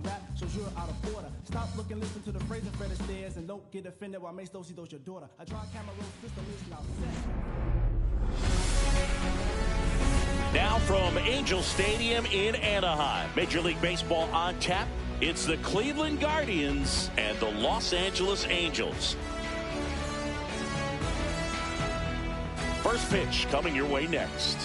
rap shows you're out of order. Stop looking, listen to the phrase and Fred Astaire, and don't get offended while Mace Dosey does your daughter. A dry camera roll system is now set. Now from Angel Stadium in Anaheim, Major League Baseball on tap. It's the Cleveland Guardians and the Los Angeles Angels. First pitch coming your way next.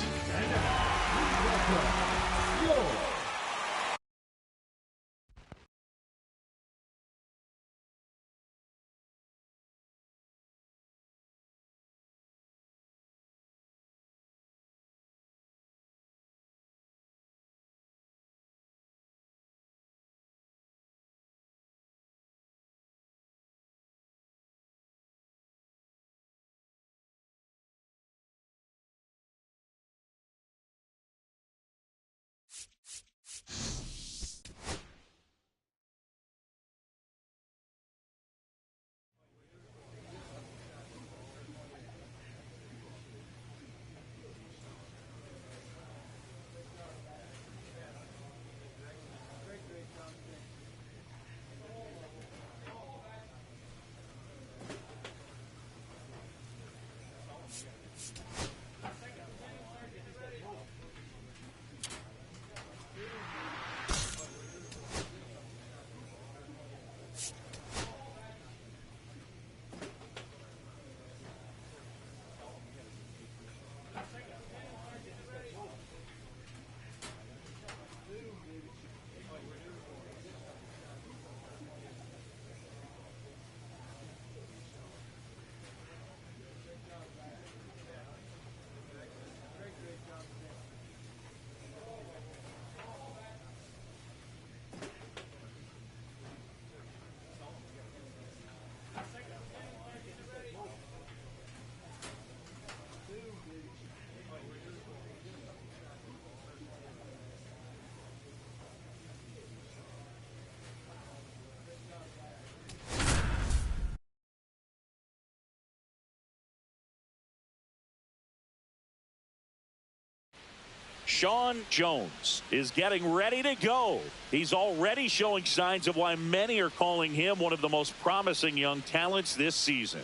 Sean Jones is getting ready to go. He's already showing signs of why many are calling him one of the most promising young talents this season.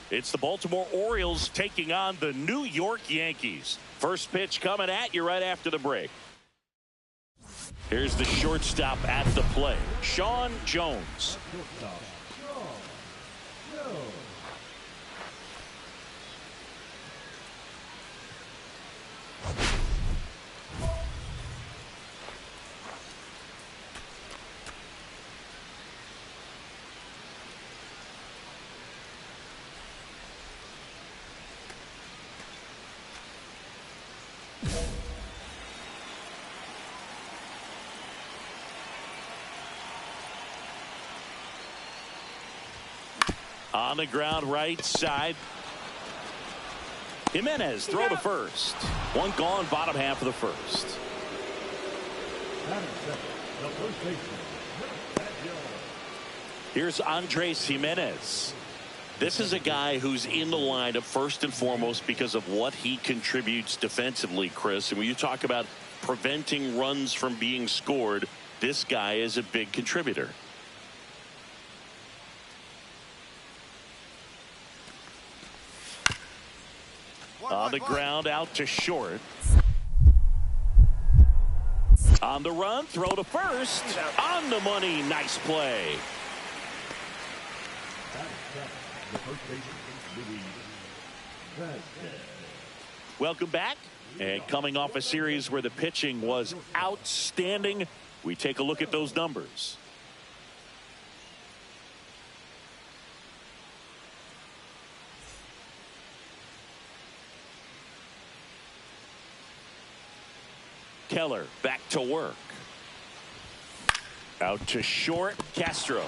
It's the Baltimore Orioles taking on the New York Yankees. First pitch coming at you right after the break. Here's the shortstop at the plate, Sean Jones. On the ground right side. Jimenez throw to first. One gone, bottom half of the first. Here's Andres Jimenez. This is a guy who's in the lineup first and foremost because of what he contributes defensively, Chris. And when you talk about preventing runs from being scored, this guy is a big contributor. On the ground out to short. On the run, throw to first. On the money, nice play. Welcome back. And coming off a series where the pitching was outstanding, we take a look at those numbers. Keller back to work. Out to short. Castro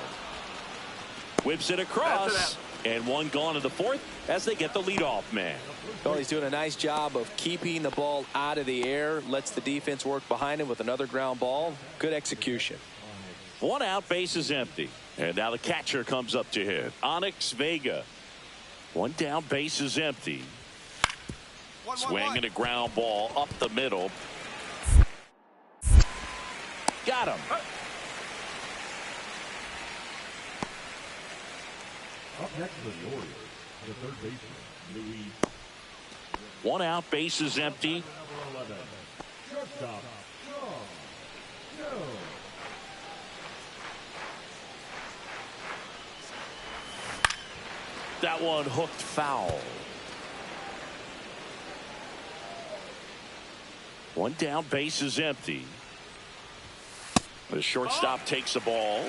whips it across, and one gone in the fourth as they get the leadoff man. Well, he's doing a nice job of keeping the ball out of the air, lets the defense work behind him with another ground ball. Good execution. One out, base is empty, and now the catcher comes up to hit. Onyx Vega. One down, base is empty. Swing and a ground ball up the middle. Got got him. Up next for the Orioles, the third baseman, Luis. One out, bases empty. Number 11, shortstop, Sean Jones. That one hooked foul. One down, bases empty. The shortstop takes the ball.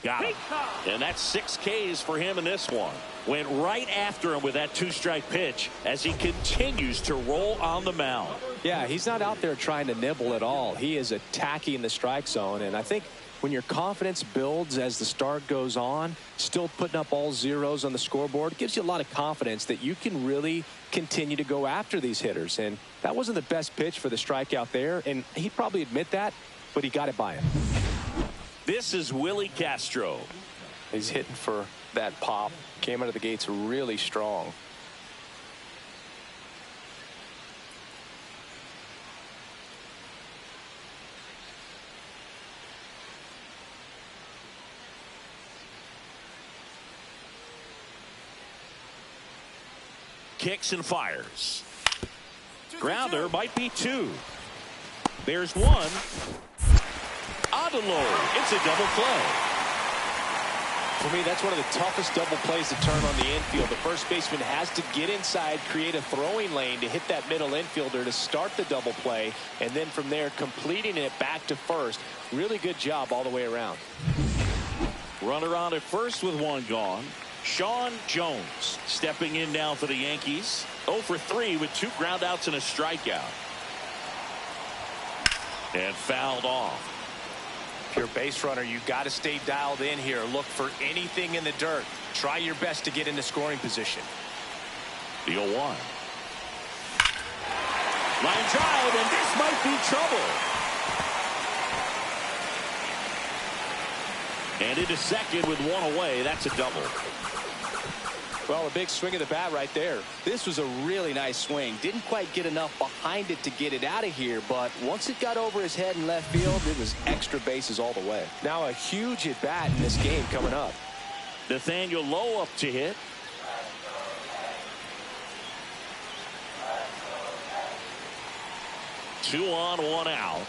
Got him. And that's 6 Ks for him in this one. Went right after him with that 2-strike pitch as he continues to roll on the mound. Yeah, he's not out there trying to nibble at all. He is attacking the strike zone. And I think when your confidence builds as the start goes on, still putting up all zeros on the scoreboard, gives you a lot of confidence that you can really continue to go after these hitters. And that wasn't the best pitch for the strikeout there. And he'd probably admit that, but he got it by him. This is Willie Castro. He's hitting for that pop. Came out of the gates really strong. Kicks and fires. Grounder might be 2. There's 1. Adelo. It's a double play. For me, that's one of the toughest double plays to turn on the infield. The first baseman has to get inside, create a throwing lane to hit that middle infielder to start the double play, and then from there completing it back to first. Really good job all the way around. Runner on at first with 1 gone. Sean Jones stepping in now for the Yankees. 0 for 3 with 2 groundouts and a strikeout. And fouled off. If you're a base runner, you got to stay dialed in here. Look for anything in the dirt. Try your best to get into scoring position. The 0-1. Line drive, and this might be trouble. And into second with 1 away. That's a double. Well, a big swing of the bat right there. This was a really nice swing. Didn't quite get enough behind it to get it out of here, but once it got over his head in left field, it was extra bases all the way. Now a huge at bat in this game coming up. Nathaniel Lowe up to hit. Two on, 1 out.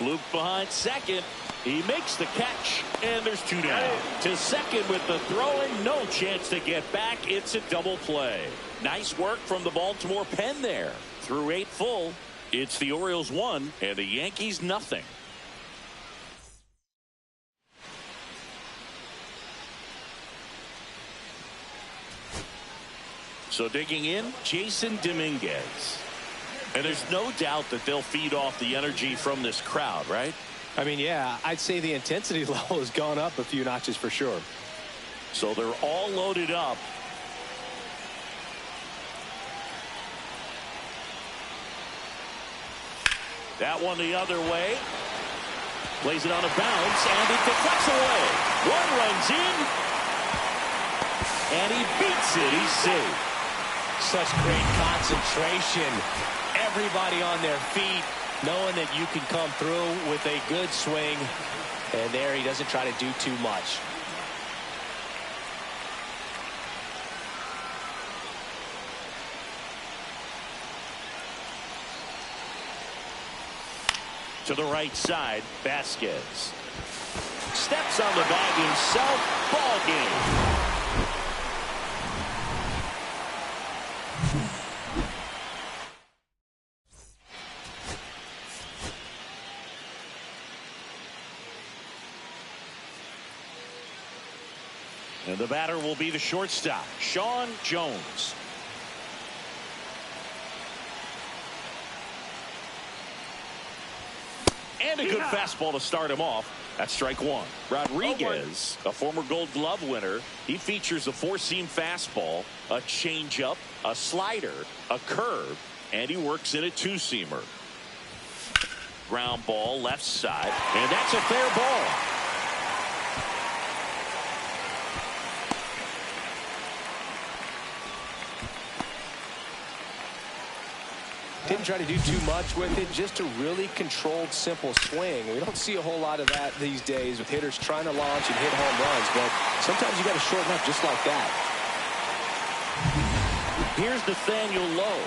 Luke behind second. He makes the catch, and there's 2 down. To second with the throw-in, no chance to get back. It's a double play. Nice work from the Baltimore pen there. Through 8 full, it's the Orioles 1 and the Yankees nothing. So digging in, Jason Dominguez. And there's no doubt that they'll feed off the energy from this crowd, right? I mean, yeah, I'd say the intensity level has gone up a few notches for sure. So they're all loaded up. That one the other way. Plays it on a bounce, and it deflects away. 1 runs in, and he beats it. He's safe. Such great concentration. Everybody on their feet, knowing that you can come through with a good swing. And there he doesn't try to do too much. To the right side, Vasquez. Steps on the bag himself. Ball game. And the batter will be the shortstop, Sean Jones. And a good fastball to start him off. That's strike one. Rodriguez, a former Gold Glove winner. He features a four-seam fastball, a changeup, a slider, a curve, and he works in a two-seamer. Ground ball left side, and that's a fair ball. Didn't try to do too much with it, just a really controlled, simple swing. We don't see a whole lot of that these days with hitters trying to launch and hit home runs, but sometimes you got to shorten up just like that. Here's Nathaniel Lowe.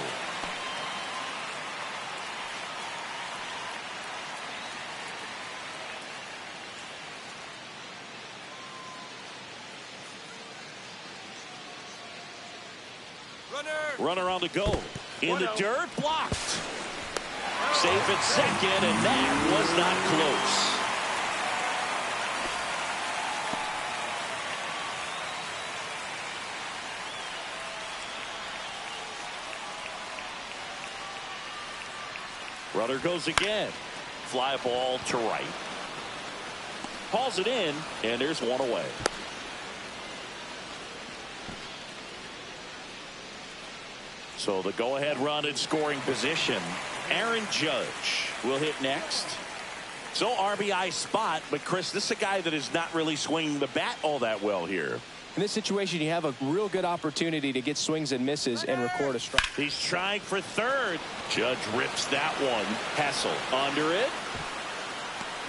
Runner on the go. In the dirt, blocked. Safe at second, and that was not close. Runner goes again. Fly ball to right. Hauls it in, and there's one away. So the go-ahead run in scoring position. Aaron Judge will hit next. So RBI spot, but Chris, this is a guy that is not really swinging the bat all that well here. In this situation, you have a real good opportunity to get swings and misses and record a strike. He's trying for third. Judge rips that one. Hassel under it.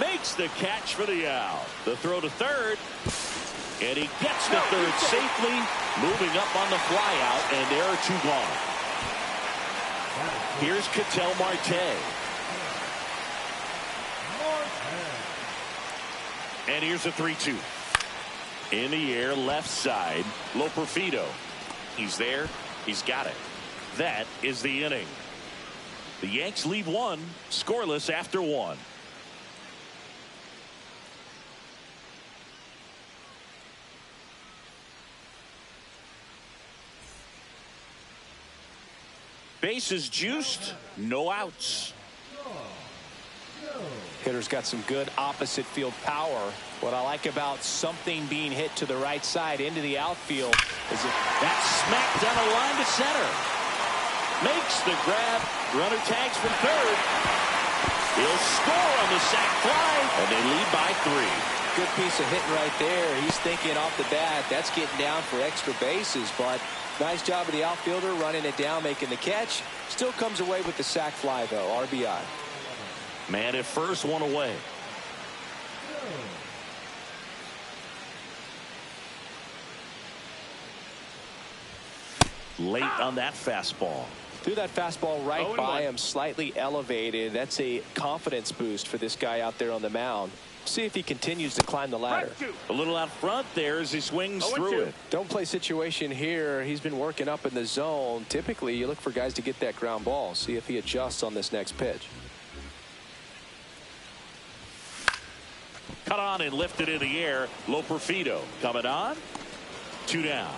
Makes the catch for the out. The throw to third. And he gets to third safely. Moving up on the fly out, and there are two gone. Here's Ketel Marte. And here's a 3-2. In the air, left side, Loperfido. He's there. He's got it. That is the inning. The Yanks leave one, scoreless after one. Bases juiced, no outs. Hitter's got some good opposite field power. What I like about something being hit to the right side into the outfield is that's smacked down a line to center. Makes the grab. Runner tags from third. He'll score on the sac fly, and they lead by 3. Good piece of hitting right there. He's thinking off the bat, that's getting down for extra bases, but nice job of the outfielder running it down, making the catch. Still comes away with the sac fly, though. RBI. Man at first, one away. Late on that fastball. Threw that fastball right by him, slightly elevated. That's a confidence boost for this guy out there on the mound. See if he continues to climb the ladder. A little out front there as he swings through it. Don't play situation here. He's been working up in the zone. Typically, you look for guys to get that ground ball. See if he adjusts on this next pitch. Cut on and lifted in the air. Loperfido coming on. 2 down.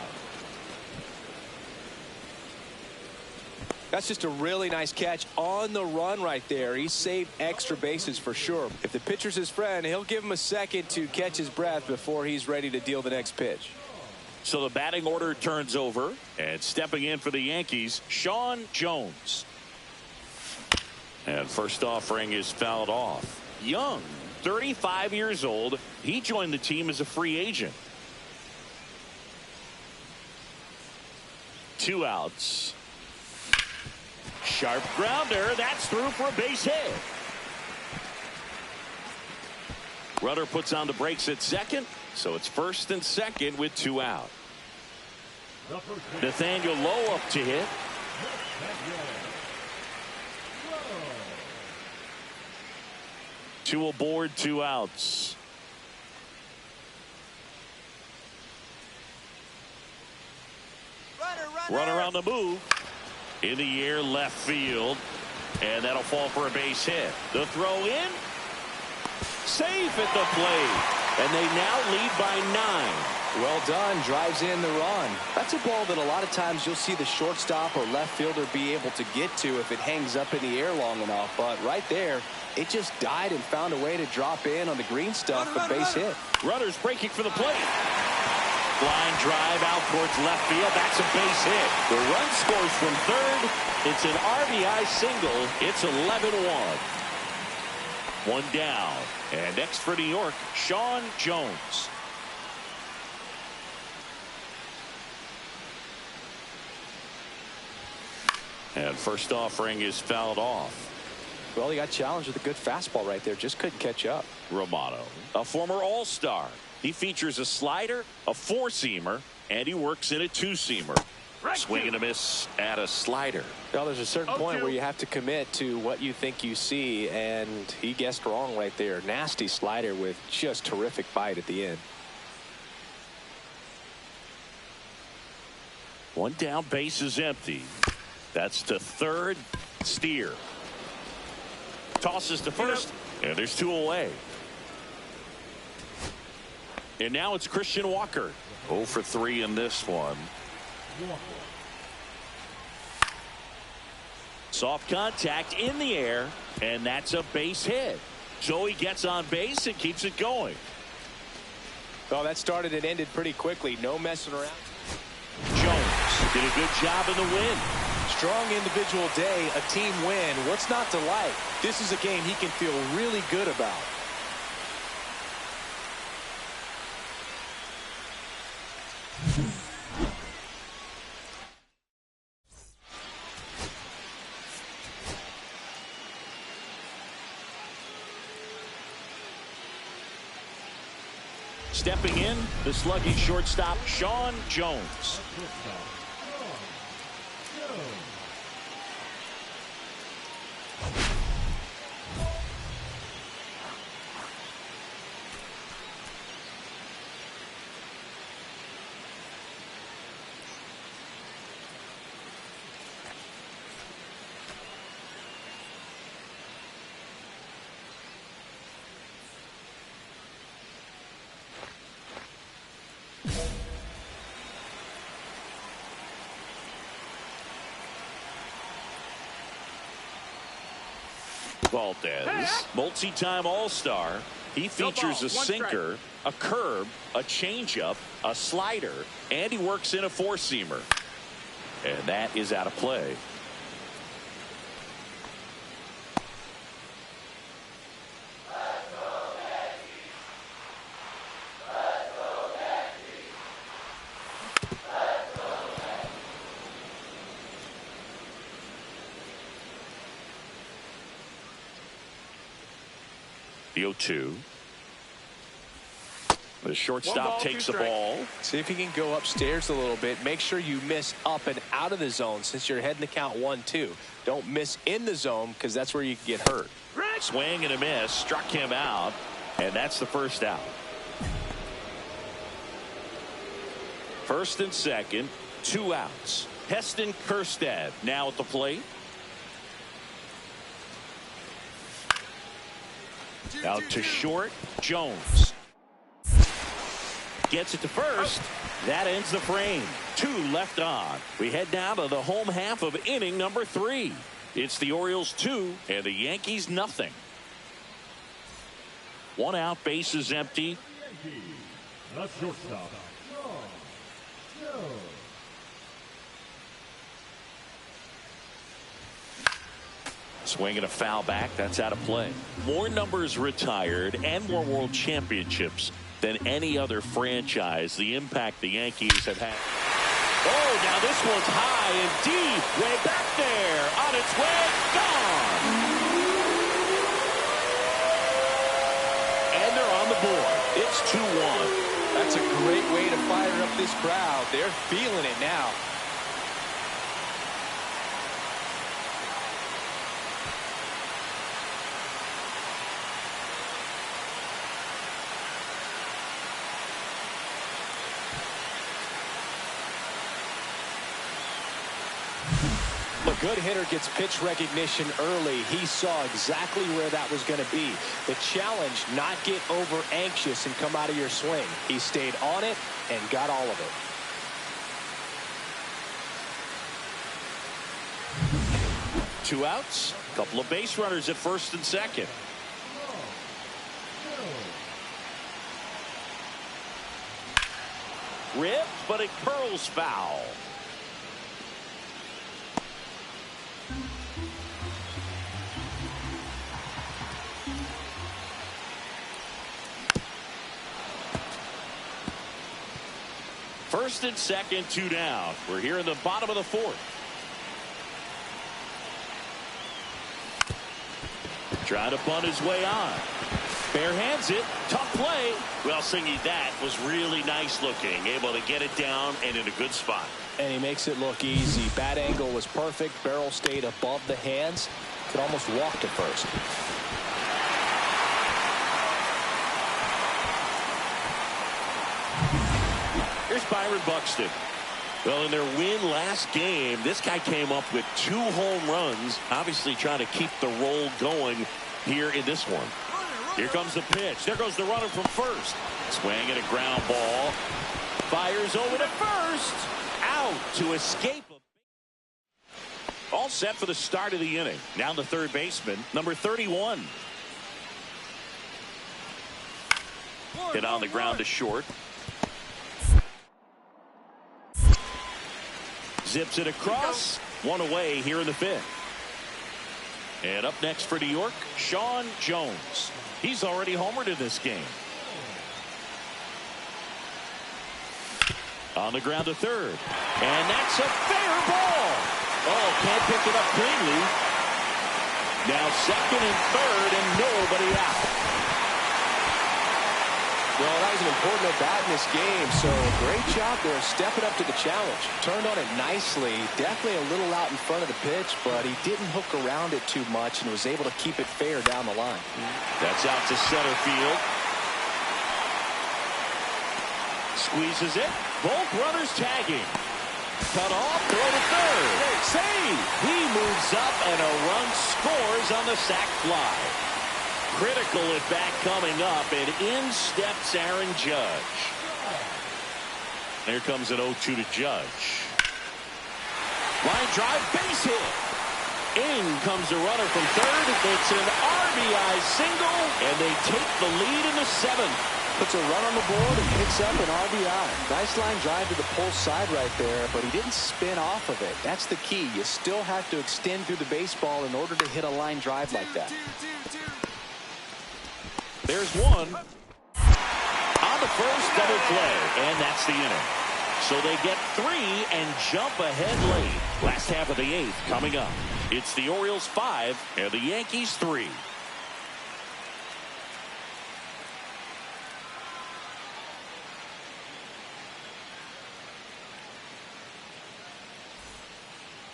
That's just a really nice catch on the run right there. He saved extra bases for sure. If the pitcher's his friend, he'll give him a second to catch his breath before he's ready to deal the next pitch. So the batting order turns over, and stepping in for the Yankees, Sean Jones. And first offering is fouled off. Young, 35 years old. He joined the team as a free agent. 2 outs. Sharp grounder. That's through for a base hit. Runner puts on the brakes at second, so it's first and second with 2 out. Nathaniel Lowe up to hit. Two aboard, 2 outs. Runner on the move. In the air, left field. And that'll fall for a base hit. The throw in. Safe at the plate. And they now lead by 9. Well done. Drives in the run. That's a ball that a lot of times you'll see the shortstop or left fielder be able to get to if it hangs up in the air long enough. But right there, it just died and found a way to drop in on the green stuff for base hit. Runners breaking for the plate. Line drive out towards left field. That's a base hit. The run scores from third. It's an RBI single. It's 11-1. One down. And next for New York, Sean Jones. And first offering is fouled off. Well, he got challenged with a good fastball right there. Just couldn't catch up. Romano, a former All-Star. He features a slider, a four-seamer, and he works in a two-seamer. Swing and a miss at a slider. Well, there's a certain point where you have to commit to what you think you see, and he guessed wrong right there. Nasty slider with just terrific bite at the end. One down, base is empty. That's to third. Steer tosses to first, and there's 2 away. And now it's Christian Walker. 0 for 3 in this one. Soft contact in the air, and that's a base hit. So he gets on base and keeps it going. Well, that started and ended pretty quickly. No messing around. Jones did a good job in the win. Strong individual day, a team win. What's not to like? This is a game he can feel really good about. Stepping in, the sluggy shortstop, Sean Jones. Valdez, multi-time All-Star. He features a sinker, a curve, a changeup, a slider, and he works in a four-seamer. And that is out of play. The 0-2. The shortstop takes the ball. See if he can go upstairs a little bit. Make sure you miss up and out of the zone since you're heading to count 1-2. Don't miss in the zone because that's where you can get hurt. Swing and a miss. Struck him out. And that's the first out. First and second. 2 outs. Heston Kjerstad now at the plate. Out to short, Jones. Gets it to first. That ends the frame. 2 left on. We head now to the home half of inning number 3. It's the Orioles 2 and the Yankees nothing. 1 out, base is empty. The shortstop, Jones. Swing and a foul back. That's out of play. More numbers retired and more world championships than any other franchise. The impact the Yankees have had. Oh, now this one's high and deep. Way back there. On its way. Gone. And they're on the board. It's 2-1. That's a great way to fire up this crowd. They're feeling it now. a good hitter gets pitch recognition early. He saw exactly where that was going to be. The challenge, not get over anxious and come out of your swing. He stayed on it and got all of it. Two outs, a couple of base runners at first and second. Ripped, but it curls foul. First and second, two down. We're here in the bottom of the fourth. Trying to bunt his way on. Bare hands it. Tough play. Well, Singy, that was really nice looking. Able to get it down and in a good spot. And he makes it look easy. Bat angle was perfect. Barrel stayed above the hands. Could almost walk to first. Here's Byron Buxton. Well, in their win last game, this guy came up with 2 home runs, obviously trying to keep the roll going here in this one. Here comes the pitch. There goes the runner from first. Swing and a ground ball. Fires over to first. Out to escape. All set for the start of the inning. Now the third baseman, number 31. Hit on the ground to short. Zips it across. One away here in the fifth. And up next for New York, Sean Jones. He's already homered in this game. On the ground to third. And that's a fair ball. Oh, can't pick it up cleanly. Now second and third and nobody out. Well, that was an important at-bat in this game, so great job there stepping up to the challenge. Turned on it nicely, definitely a little out in front of the pitch, but he didn't hook around it too much and was able to keep it fair down the line. That's out to center field. Squeezes it. Both runners tagging. Cut off, throw to third. Save! He moves up and a run scores on the sac fly. Critical at bat coming up, and in steps Aaron Judge. There comes an 0-2 to Judge. Line drive, base hit. In comes a runner from third. It's an RBI single, and they take the lead in the seventh. Puts a run on the board and picks up an RBI. Nice line drive to the pull side right there, but he didn't spin off of it. That's the key. You still have to extend through the baseball in order to hit a line drive like that. There's one on the first double play, and that's the inning. So they get 3 and jump ahead late. Last half of the 8th coming up. It's the Orioles 5 and the Yankees 3.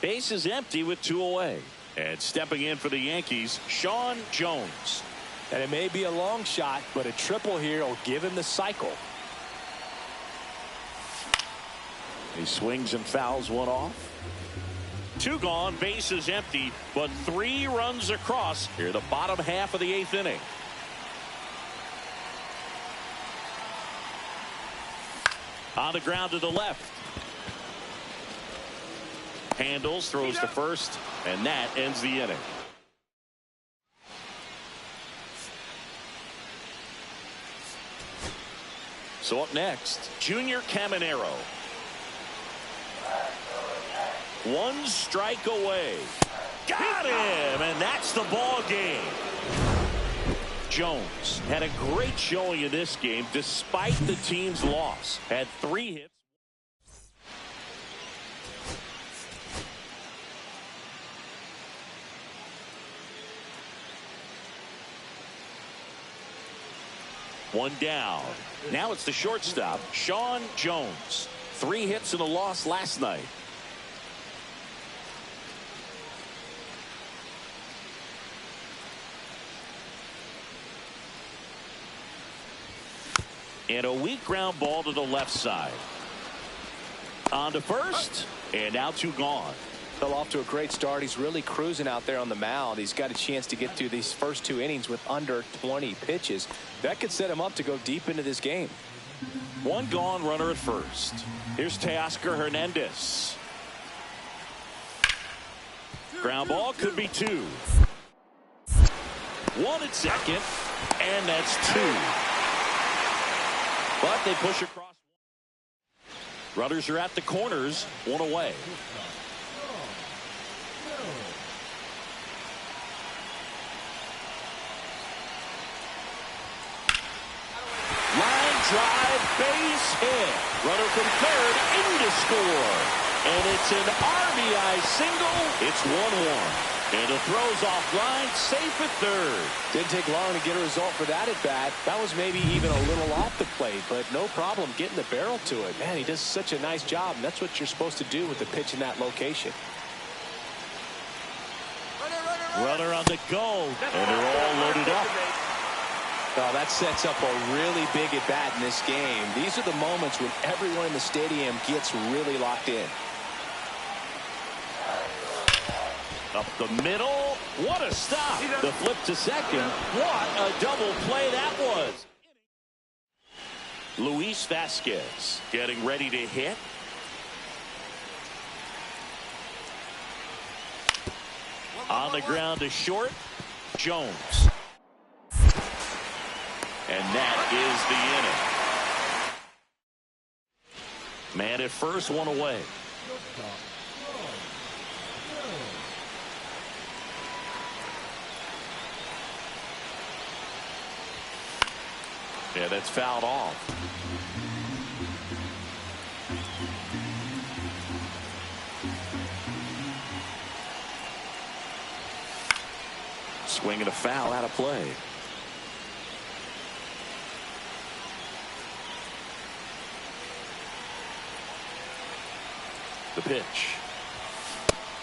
Base is empty with 2 away. And stepping in for the Yankees, Sean Jones. And it may be a long shot, but a triple here will give him the cycle. He swings and fouls one off. 2 gone, base is empty, but 3 runs across here the bottom half of the 8th inning. On the ground to the left. Handles, throws to first, and that ends the inning. So up next, Junior Caminero. 1 strike away. Got him, and that's the ball game. Jones had a great showing in this game despite the team's loss. Had 3 hits. One down. Now it's the shortstop, Sean Jones. 3 hits in a loss last night. And a weak ground ball to the left side. On to first, and now 2 gone. Fell off to a great start. He's really cruising out there on the mound. He's got a chance to get through these first 2 innings with under 20 pitches. That could set him up to go deep into this game. 1 gone, runner at first. Here's Teoscar Hernandez. Ground ball, could be 2. 1 at second, and that's 2. But they push across. Runners are at the corners, 1 away. Line drive, base hit. Runner from third in to score. And it's an RBI single. It's 1-1. And it throws off line, safe at third. Didn't take long to get a result for that at bat. That was maybe even a little off the plate, but no problem getting the barrel to it. Man, he does such a nice job, and that's what you're supposed to do with the pitch in that location. Runner on the go, and they're all loaded up. Oh, that sets up a really big at bat in this game. These are the moments when everyone in the stadium gets really locked in. Up the middle. What a stop. The flip to second. What a double play that was. Luis Vasquez getting ready to hit. On the ground to short. Jones. And that is the inning. Man at first, 1 away. Yeah, that's fouled off. Swing and a foul out of play. The pitch.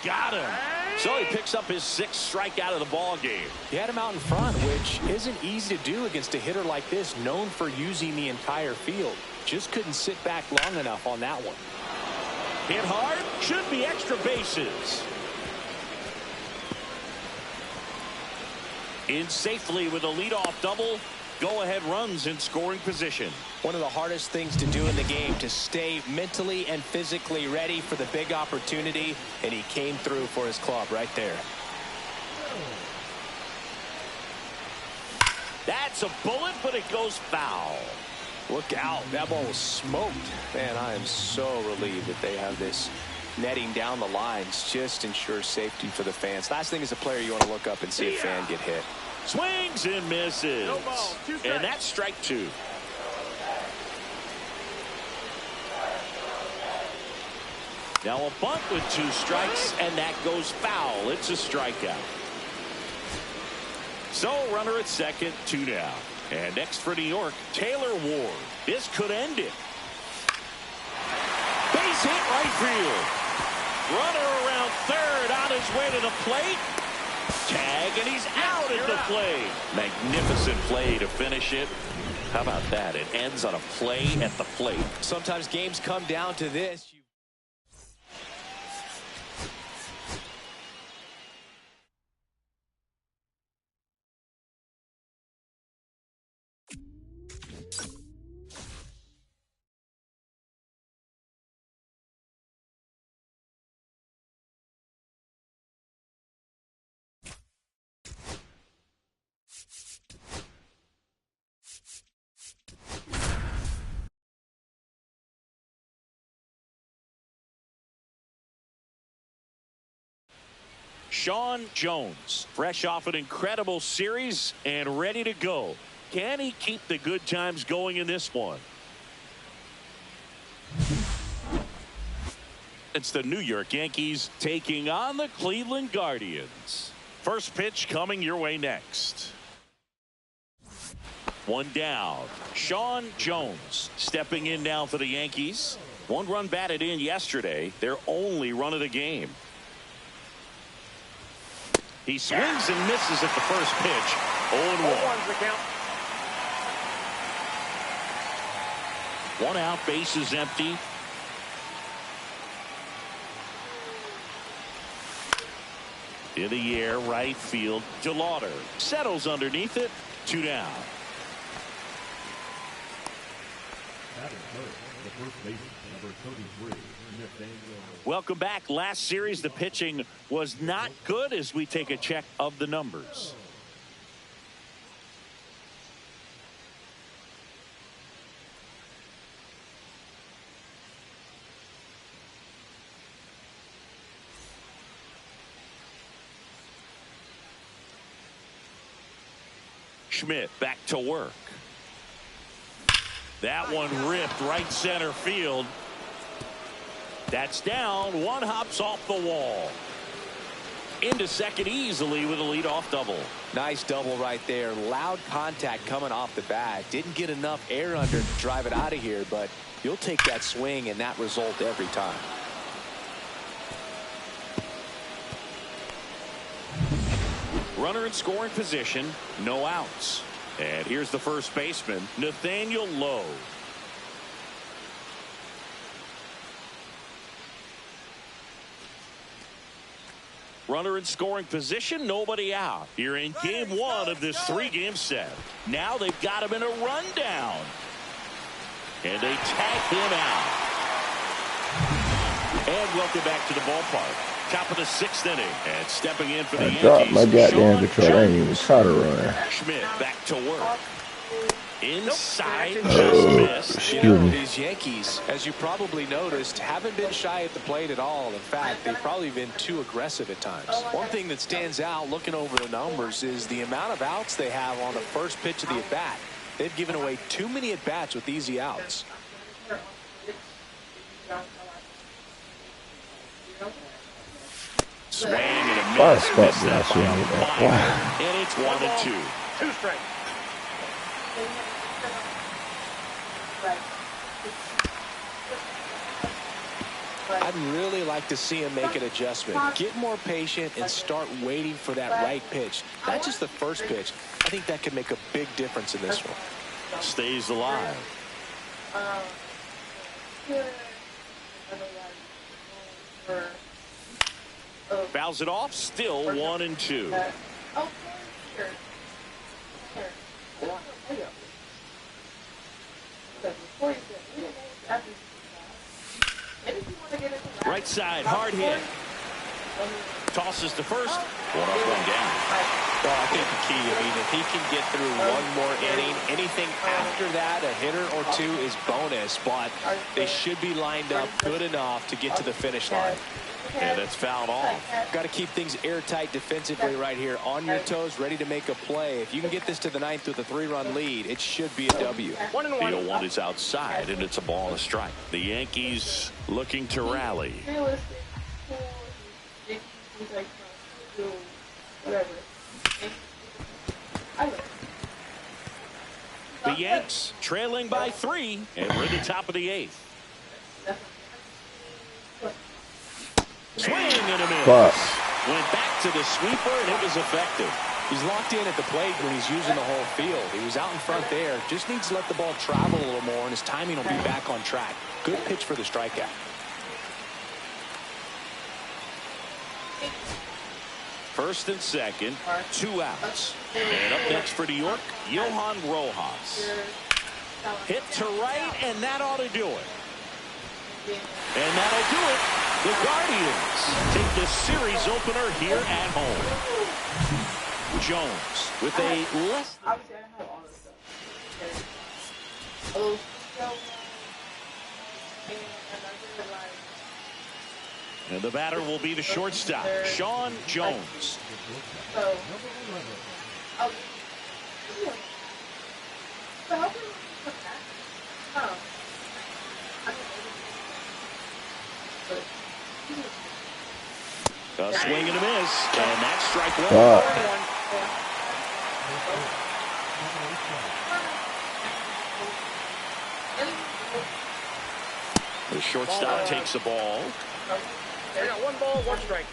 Got him. So he picks up his 6th strikeout of the ball game. He had him out in front, which isn't easy to do against a hitter like this, known for using the entire field. Just couldn't sit back long enough on that one. Hit hard. Should be extra bases. In safely with a leadoff double. Go-ahead runs in scoring position. One of the hardest things to do in the game, to stay mentally and physically ready for the big opportunity, and he came through for his club right there. That's a bullet, but it goes foul. Look out. That ball was smoked. Man, I am so relieved that they have this netting down the lines. Just ensures safety for the fans. Last thing as a player, you want to look up and see a fan get hit. Swings and misses. No ball, 2 strikes. And that's strike 2. Now a bunt with 2 strikes, and that goes foul. It's a strikeout. So runner at second, 2 down. And next for New York, Taylor Ward. This could end it. Base hit right field. Runner around third on his way to the plate. Tag, and he's out at the plate. Magnificent play to finish it. How about that? It ends on a play at the plate. Sometimes games come down to this. Sean Jones, fresh off an incredible series and ready to go. Can he keep the good times going in this one? It's the New York Yankees taking on the Cleveland Guardians. First pitch coming your way next. 1 down. Sean Jones stepping in now for the Yankees. 1 run batted in yesterday. Their only run of the game. He swings and misses at the first pitch. 0-1. 1 out, bases empty. In the air, right field. DeLauder settles underneath it. 2 down. Adam Hurd, the first baseman, number 33, Nathaniel. Welcome back. Last series, the pitching was not good as we take a check of the numbers. Schmidt back to work. That one ripped right center field. That's down. One hops off the wall. Into second easily with a leadoff double. Nice double right there. Loud contact coming off the bat. Didn't get enough air under to drive it out of here, but you'll take that swing and that result every time. Runner in scoring position, no outs. And here's the first baseman, Nathaniel Lowe. Runner in scoring position, nobody out. Here in game 1 of this 3-game set. Now they've got him in a rundown. And they tag him out. And welcome back to the ballpark. Top of the 6th inning. And stepping in for the Yankees. I dropped my goddamn control. I ain't even try to run. Schmidt back to work. Inside, just missed. You know, these Yankees, as you probably noticed, haven't been shy at the plate at all. In fact, they've probably been too aggressive at times. One thing that stands out looking over the numbers is the amount of outs they have on the first pitch of the at-bat. They've given away too many at-bats with easy outs. Swing and a miss. Missed that by a mile. Wow. And it's 1-2. 2 strikes. I'd really like to see him make an adjustment. Get more patient and start waiting for that right pitch. Not just the first pitch. I think that could make a big difference in this one. Stays alive. Fouls it off. Still 1-2. Right side, hard hit. Tosses to first. 1 up, 1 down. Well, I think the key, I mean, if he can get through one more inning, anything after that, a hitter or two is bonus, but they should be lined up good enough to get to the finish line. And it's fouled off. Got to keep things airtight defensively right here. On your toes, ready to make a play. If you can get this to the 9th with a 3-run lead, it should be a W. 1-1. The 0-1 is outside, and it's a ball and a strike. The Yankees looking to rally. The Yanks trailing by 3, and we're at the top of the 8th. Swing and a miss. Went back to the sweeper, and it was effective. He's locked in at the plate when he's using the whole field. He was out in front there. Just needs to let the ball travel a little more, and his timing will be back on track. Good pitch for the strikeout. First and second, 2 outs. And up next for New York, Johan Rojas. Hit to right, and that ought to do it. And that'll do it. The Guardians take the series opener here at home. Jones with a less. And the batter will be the shortstop, Sean Jones. A swing and a miss, and that's strike 1. The shortstop takes the ball. They got 1 ball, 1 strike.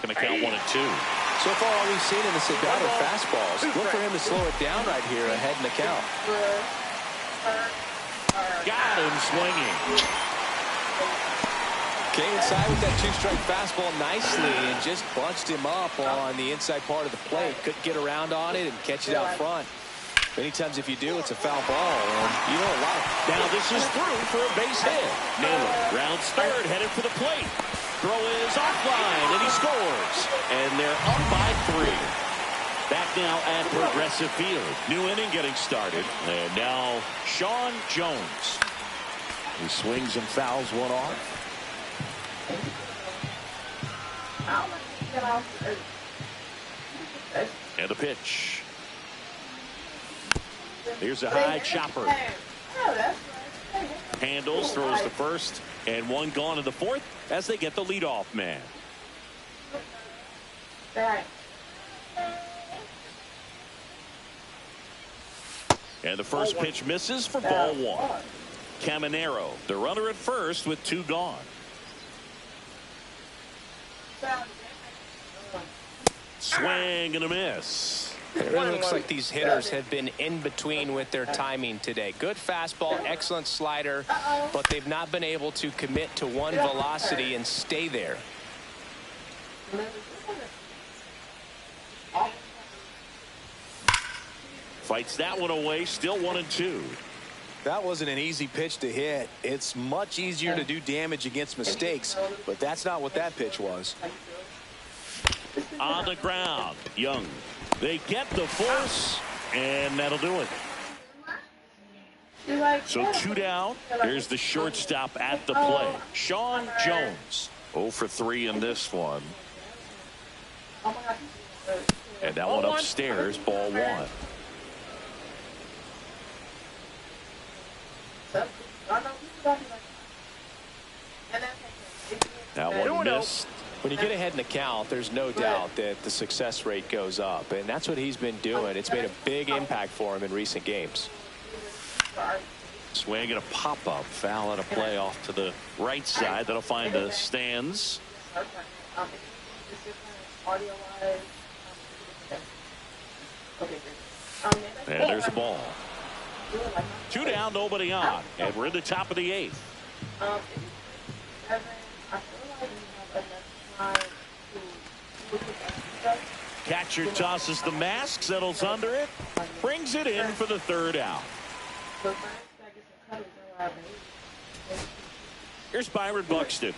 Gonna count 1 and 2. So far, all we've seen in this at bat are fastballs. Look for him to slow it down right here ahead in the count. Got him swinging. Came inside with that two-strike fastball nicely and just bunched him up on the inside part of the plate. Couldn't get around on it and catch it out front. Many times if you do, it's a foul ball. And you know a lot. Now this is through for a base hit. Naylor rounds third, headed for the plate. Throw is offline, and he scores. And they're up by 3. Back now at Progressive Field. New inning getting started. And now Sean Jones. He swings and fouls one off. And a pitch. Here's a high chopper. Handles, throws to first, and one gone in the fourth as they get the leadoff man. And the first pitch misses for ball 1. Caminero, the runner at first with 2 gone. Swing and a miss. It really looks like these hitters have been in between with their timing today. Good fastball, excellent slider, but they've not been able to commit to one velocity and stay there. Fights that one away, still 1-2. That wasn't an easy pitch to hit. It's much easier to do damage against mistakes, but that's not what that pitch was. On the ground, Young. They get the force, and that'll do it. So 2 down. Here's the shortstop at the plate. Sean Jones. 0 for 3 in this one. And that one upstairs, ball 1. That one missed. When you get ahead in the count, there's no doubt that the success rate goes up, and that's what he's been doing. It's made a big impact for him in recent games. Swing and a pop-up. Foul at a play off to the right side. That'll find the stands. And there's a ball. 2 down, nobody on. And we're in the top of the 8th. Catcher tosses the mask, settles under it, brings it in for the 3rd out. Here's Byron Buxton.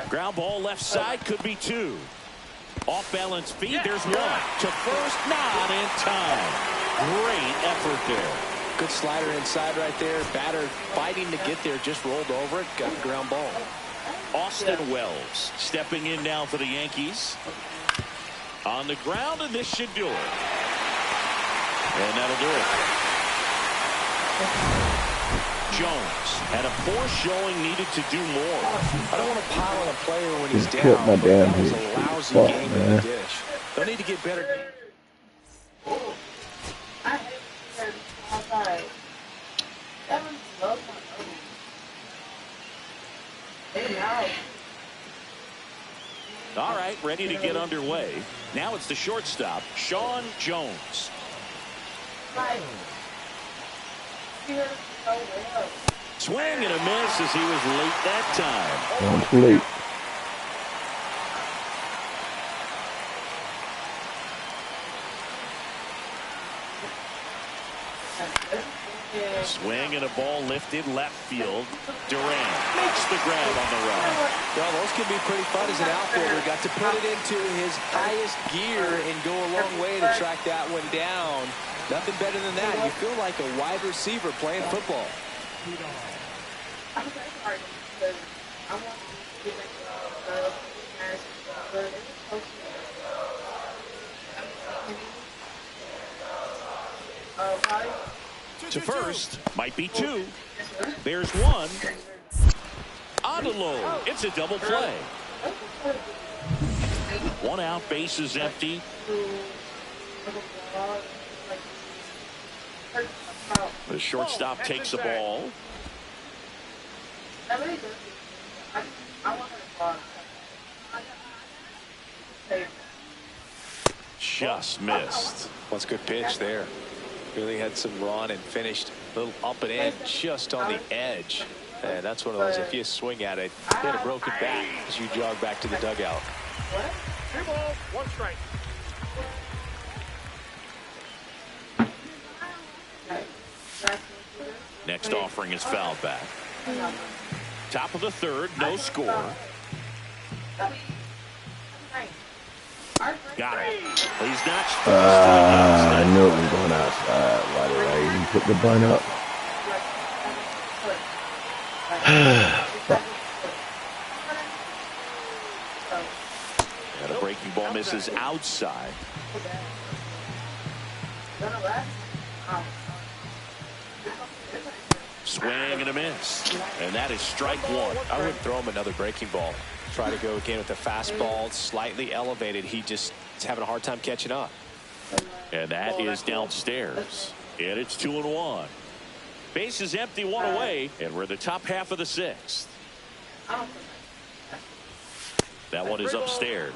Ground ball left side, could be 2. Off balance feet, there's 1. To first, not in time. Great effort there. Good slider inside right there. Batter fighting to get there, just rolled over it, got the ground ball. Austin Wells stepping in now for the Yankees. On the ground, and this should do it. And that'll do it. Jones had a poor showing, needed to do more. I don't want to pile on a player when he's Just down, killed my but damn that was heat. a lousy Fuck, game in man. the dish. They'll need to get better. All right, ready to get underway. Now it's the shortstop, Sean Jones. Swing and a miss as he was late that time. Complete. Swing and a ball lifted left field. Durant makes the grab on the run. Well, those can be pretty fun as an outfielder. Got to put it into his highest gear and go a long way to track that one down. Nothing better than that. You feel like a wide receiver playing football. To first, might be 2. There's 1. On the low, it's a double play. 1 out, base is empty. The shortstop takes the ball. Just missed. What's a good pitch there. Really had some run and finished a little up and in just on the edge. And that's one of those, if you swing at it, hit a broken back as you jog back to the dugout. 2 balls, 1 strike. Next offering is fouled back. Top of the third, no score. Got it. He's not. I knew it was going outside. Why did I even put the bun up? And a breaking ball misses outside. Swing and a miss. And that is strike 1. I wouldn't throw him another breaking ball. Try to go again with the fastball, slightly elevated. He just is having a hard time catching up. And that is downstairs. And it's 2-1. Base is empty, 1 away. And we're in the top half of the 6th. That one is upstairs.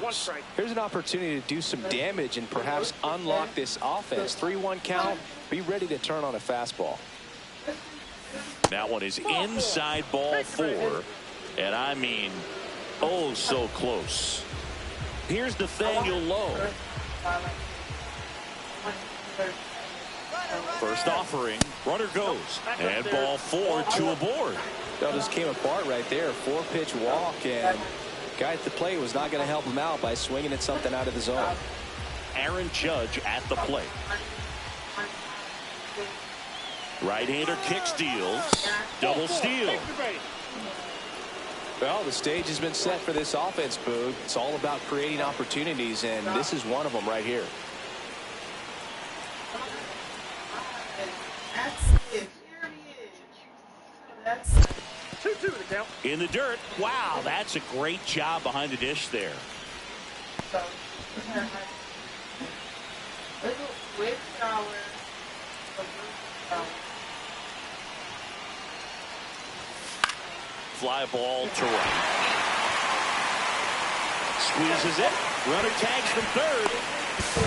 Here's an opportunity to do some damage and perhaps unlock this offense. 3-1 count. Be ready to turn on a fastball. That one is inside ball 4. And I mean, oh, so close. Here's Nathaniel Lowe. First offering, runner goes. And ball 4, 2 aboard. That just came apart right there. 4-pitch walk, and guy at the plate was not going to help him out by swinging at something out of the zone. Aaron Judge at the plate. Right-hander kick steals. Double steal. Well, the stage has been set for this offense, Boog. It's all about creating opportunities, and this is one of them right here. That's 2-2 the count. In the dirt. Wow, that's a great job behind the dish there. Fly ball to right. Squeezes it. Runner tags from third.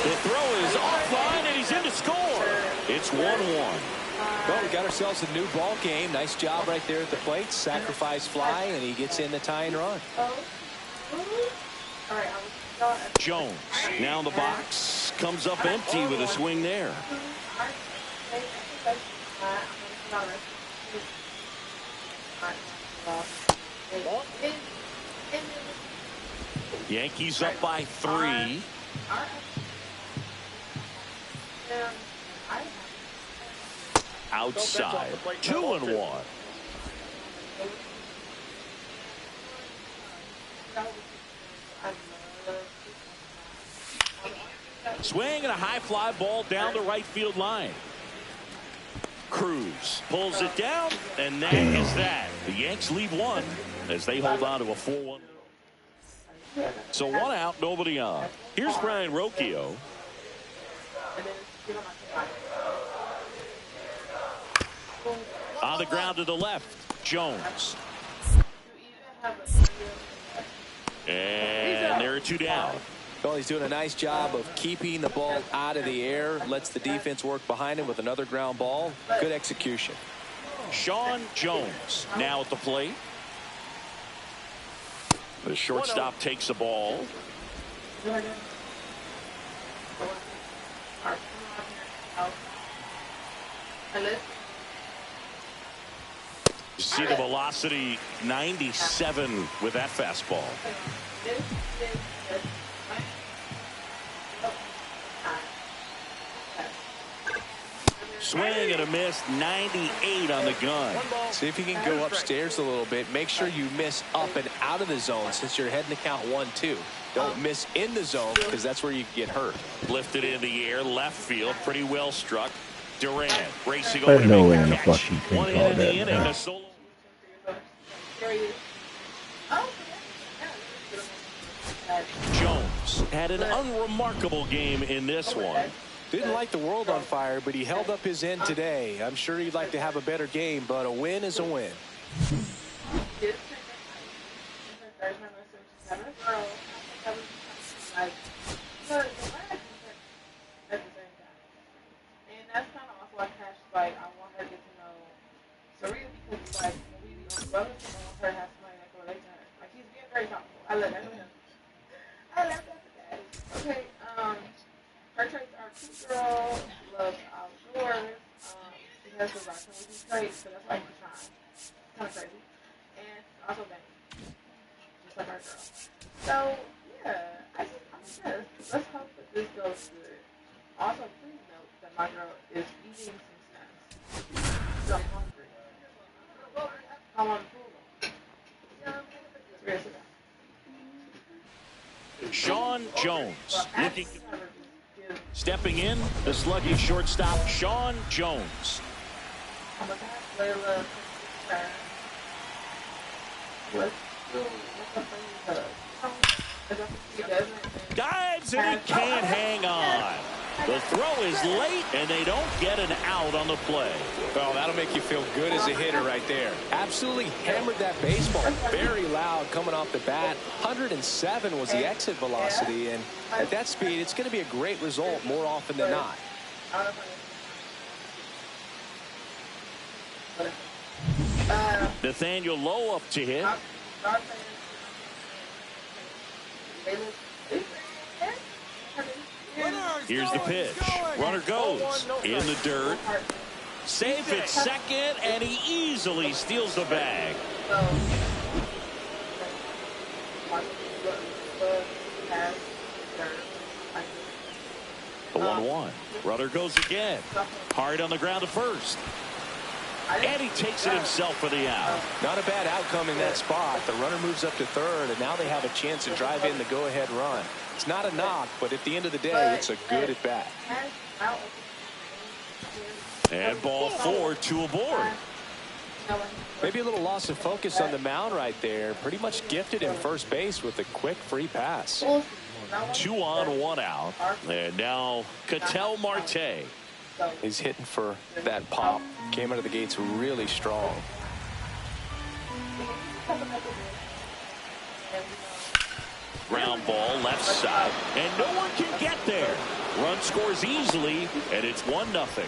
The throw is offline, and he's in to score. It's 1-1. Well, we got ourselves a new ball game. Nice job right there at the plate. Sacrifice fly, and he gets in the tying run. Jones now in the box. Comes up empty with a swing there. Yankees up by 3. Outside. 2-1. Swing and a high fly ball down the right field line. Cruz pulls it down, and that is that. The Yanks leave 1 as they hold on to a 4-1. So 1 out, nobody on. Here's Brian Rocchio. On the ground to the left, Jones. And there are 2 down. Well, he's doing a nice job of keeping the ball out of the air. Lets the defense work behind him with another ground ball. Good execution. Sean Jones now at the plate. The shortstop takes the ball. You see the velocity 97 with that fastball. Swing and a miss, 98 on the gun. See if you can go upstairs a little bit. Make sure you miss up and out of the zone since you're heading to count 1-2. Don't miss in the zone because that's where you get hurt. Lifted in the air, left field, pretty well struck. Durant racing There's over no to way make in the the catch. fuck you can 1 call hit in the that, inning, man. a solo. Jones had an unremarkable game in this one. Didn't light the world on fire, but he held up his end today. I'm sure he'd like to have a better game, but a win is a win. And that's kind of awesome. Okay, her traits are cute girl, loves outdoors, she has the vitality traits, so that's why she's kind of crazy. And she's also vain, just like our girl. So, yeah, I'm impressed. Let's hope that this goes good. Also, please note that my girl is eating some snacks. So I'm hungry. I want to fool them. Seriously. Sean Jones looking, stepping in, the sluggish shortstop, Sean Jones. Dives and he can't hang on. The throw is late, and they don't get an out on the play. Well, that'll make you feel good as a hitter right there. Absolutely hammered that baseball. Very loud coming off the bat. 107 was the exit velocity, and at that speed, it's going to be a great result more often than not. Nathaniel Lowe up to hit. Here's the pitch. Runner goes in the dirt. Safe at second, and he easily steals the bag. The 1-1. Runner goes again. Hard on the ground to first. And he takes it himself for the out. Not a bad outcome in that spot. The runner moves up to third, and now they have a chance to drive in the go-ahead run. It's not a knock, but at the end of the day, it's a good at-bat. And ball 4, 2 aboard. Maybe a little loss of focus on the mound right there. Pretty much gifted in first base with a quick free pass. 2 on, 1 out. And now Ketel Marte. He's hitting for that pop. Came out of the gates really strong. Ground ball left side, and no one can get there. Run scores easily, and it's 1-0.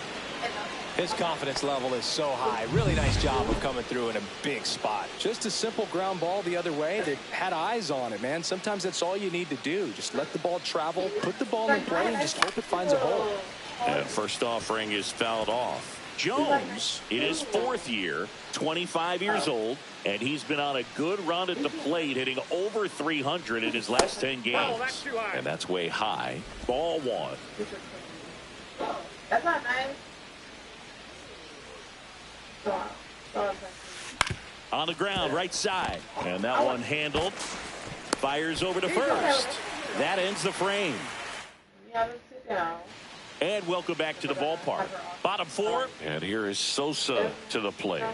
His confidence level is so high. Really nice job of coming through in a big spot. Just a simple ground ball the other way. They had eyes on it, man. Sometimes that's all you need to do. Just let the ball travel, put the ball in play, and just hope it finds a hole. And first offering is fouled off. Jones in his 4th year, 25 years old, and he's been on a good run at the plate, hitting over 300 in his last 10 games. And that's way high. Ball 1. That's not nice. On the ground, right side. And that one handled. Fires over to first. That ends the frame. And welcome back to the ballpark. Bottom 4. And here is Sosa to the plate.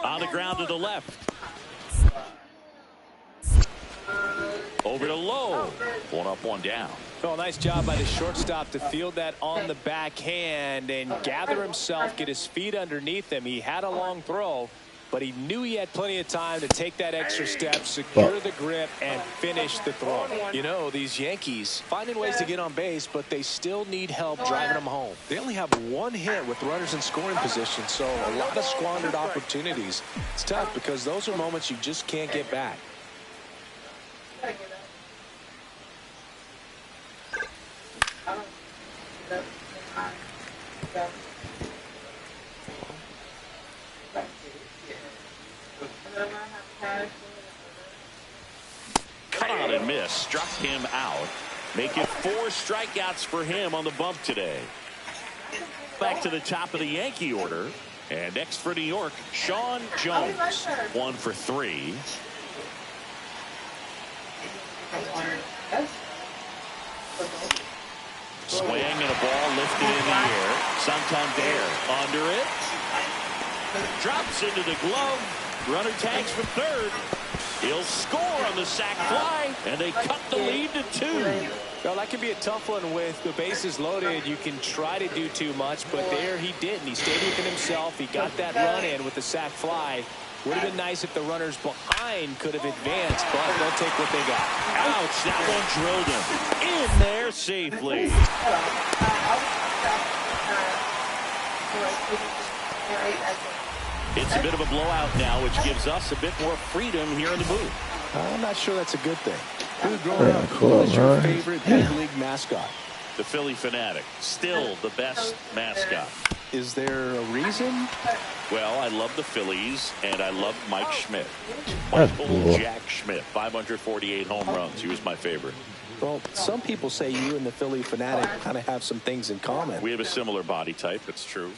On the ground to the left. Over to Lowe. 1 up, 1 down. Oh, nice job by the shortstop to field that on the backhand and gather himself, get his feet underneath him. He had a long throw, but he knew he had plenty of time to take that extra step, secure the grip, and finish the throw. You know, these Yankees finding ways to get on base, but they still need help driving them home. They only have 1 hit with runners in scoring position, so a lot of squandered opportunities. It's tough because those are moments you just can't get back. Cut on and miss. Struck him out. Make it 4 strikeouts for him on the bump today. Back to the top of the Yankee order. And next for New York, Sean Jones. 1 for 3. Swing and a ball lifted in the air. Santander under it. Drops into the glove. Runner tags for third. He'll score on the sac fly, and they cut the lead to 2. Well, that can be a tough one with the bases loaded. You can try to do too much, but there he didn't. He stayed within himself. He got that run in with the sac fly. Would have been nice if the runners behind could have advanced, but they'll take what they got. Ouch, that one drilled him in there safely. It's a bit of a blowout now, which gives us a bit more freedom here in the booth. I'm not sure that's a good thing. Dude, growing up, who was your favorite big league mascot? The Philly Fanatic, still the best mascot. Is there a reason? Well, I love the Phillies, and I love Mike Schmidt. That's Michael cool. Jack Schmidt, 548 home runs. He was my favorite. Well, some people say you and the Philly Fanatic kind of have some things in common. We have a similar body type. It's true.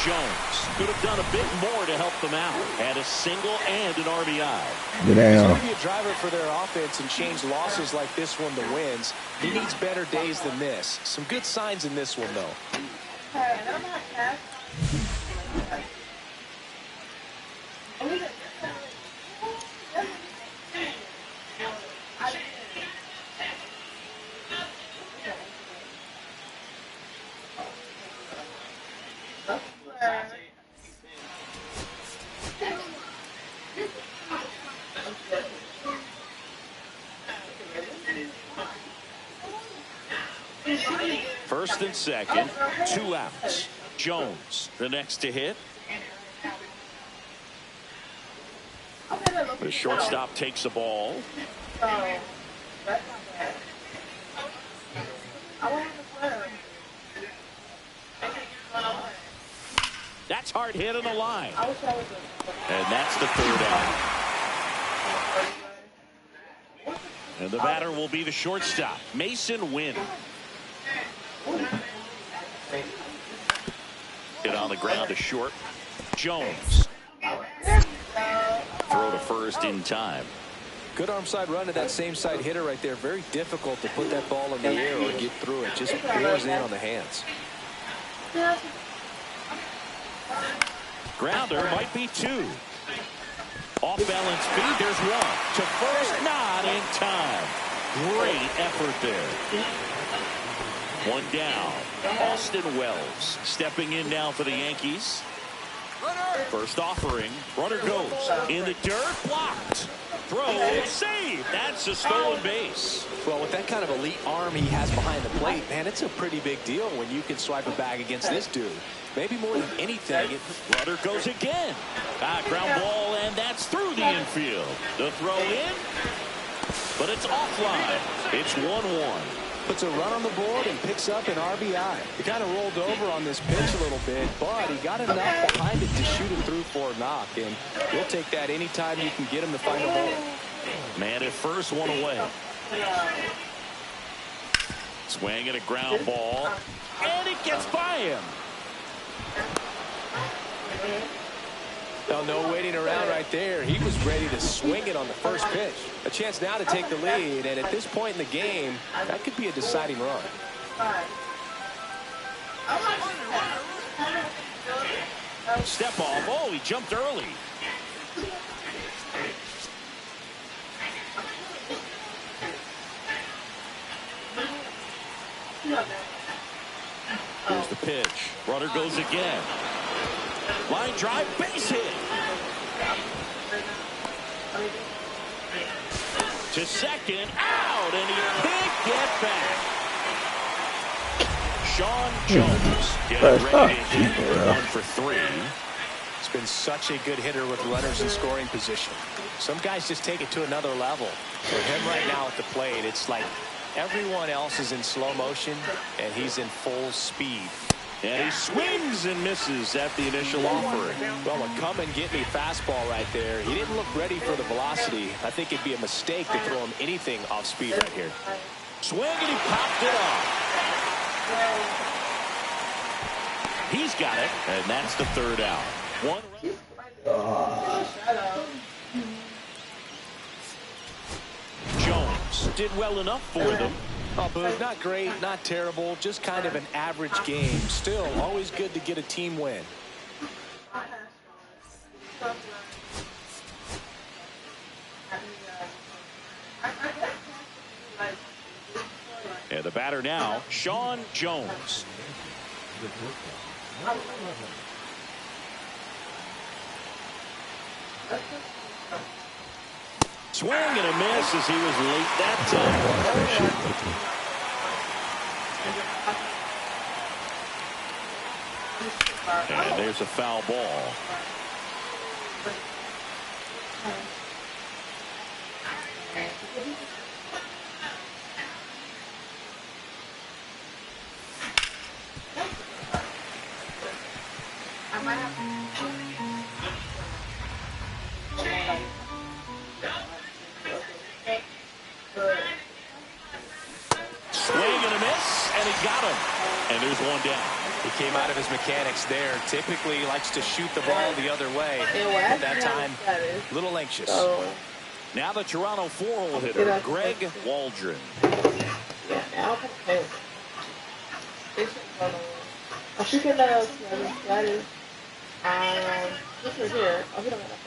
Jones could have done a bit more to help them out. Had a single and an RBI. Get He's down. going to be a driver for their offense and change losses like this one to wins. He needs better days than this. Some good signs in this one, though. First and second, 2 outs. Jones, the next to hit. The shortstop takes the ball. That's hard hit on the line. And that's the 3rd out. And the batter will be the shortstop, Mason Wynn. Hit on the ground to short. Jones. Throw to first in time. Good arm side run to that same side hitter right there. Very difficult to put that ball in the air or get through it. Just pours in on the hands. Grounder might be 2. Off balance feed. There's 1 to first. Not in time. Great effort there. 1 down. Austin Wells stepping in now for the Yankees. First offering. Runner goes in the dirt. Blocked. Throw. Save. That's a stolen base. Well, with that kind of elite arm he has behind the plate, man, it's a pretty big deal when you can swipe a bag against this dude. Maybe more than anything. Runner goes again. Ground ball, and that's through the infield. The throw in, but it's offline. It's 1-1. Puts a run on the board and picks up an RBI. He kind of rolled over on this pitch a little bit, but he got enough behind it to shoot it through for a knock, and we'll take that anytime you can get him to find a hole. Man at first, 1 away. Swing and a ground ball, and it gets by him. Well, no waiting around right there. He was ready to swing it on the first pitch. A chance now to take the lead, and at this point in the game, that could be a deciding run. Step off. Oh, he jumped early. Here's the pitch. Runner goes again. Line drive, base hit. To second, out, and he can't get back. Sean Jones getting ready to hit 1 for 3. He's been such a good hitter with runners in scoring position. Some guys just take it to another level. For him right now at the plate, it's like everyone else is in slow motion, and he's in full speed. And he swings and misses at the initial offering. Well, a come-and-get-me fastball right there. He didn't look ready for the velocity. I think it'd be a mistake to throw him anything off speed right here. Swing, and he popped it off. He's got it, and that's the 3rd out. 1 run. Jones did well enough for them. Oh, but not great, not terrible, just kind of an average game. Still, always good to get a team win. And the batter now, Sean Jones. Swing and a miss as he was late that time. And there's a foul ball. I might have Swing and a miss, and he got him. And there's one down. He came out of his mechanics there. Typically likes to shoot the ball the other way. At that time, a little anxious. Now the Toronto 4-hole hitter, Greg Waldron. Yeah, now I should get that else. That is, this right here. Oh, we don't got that.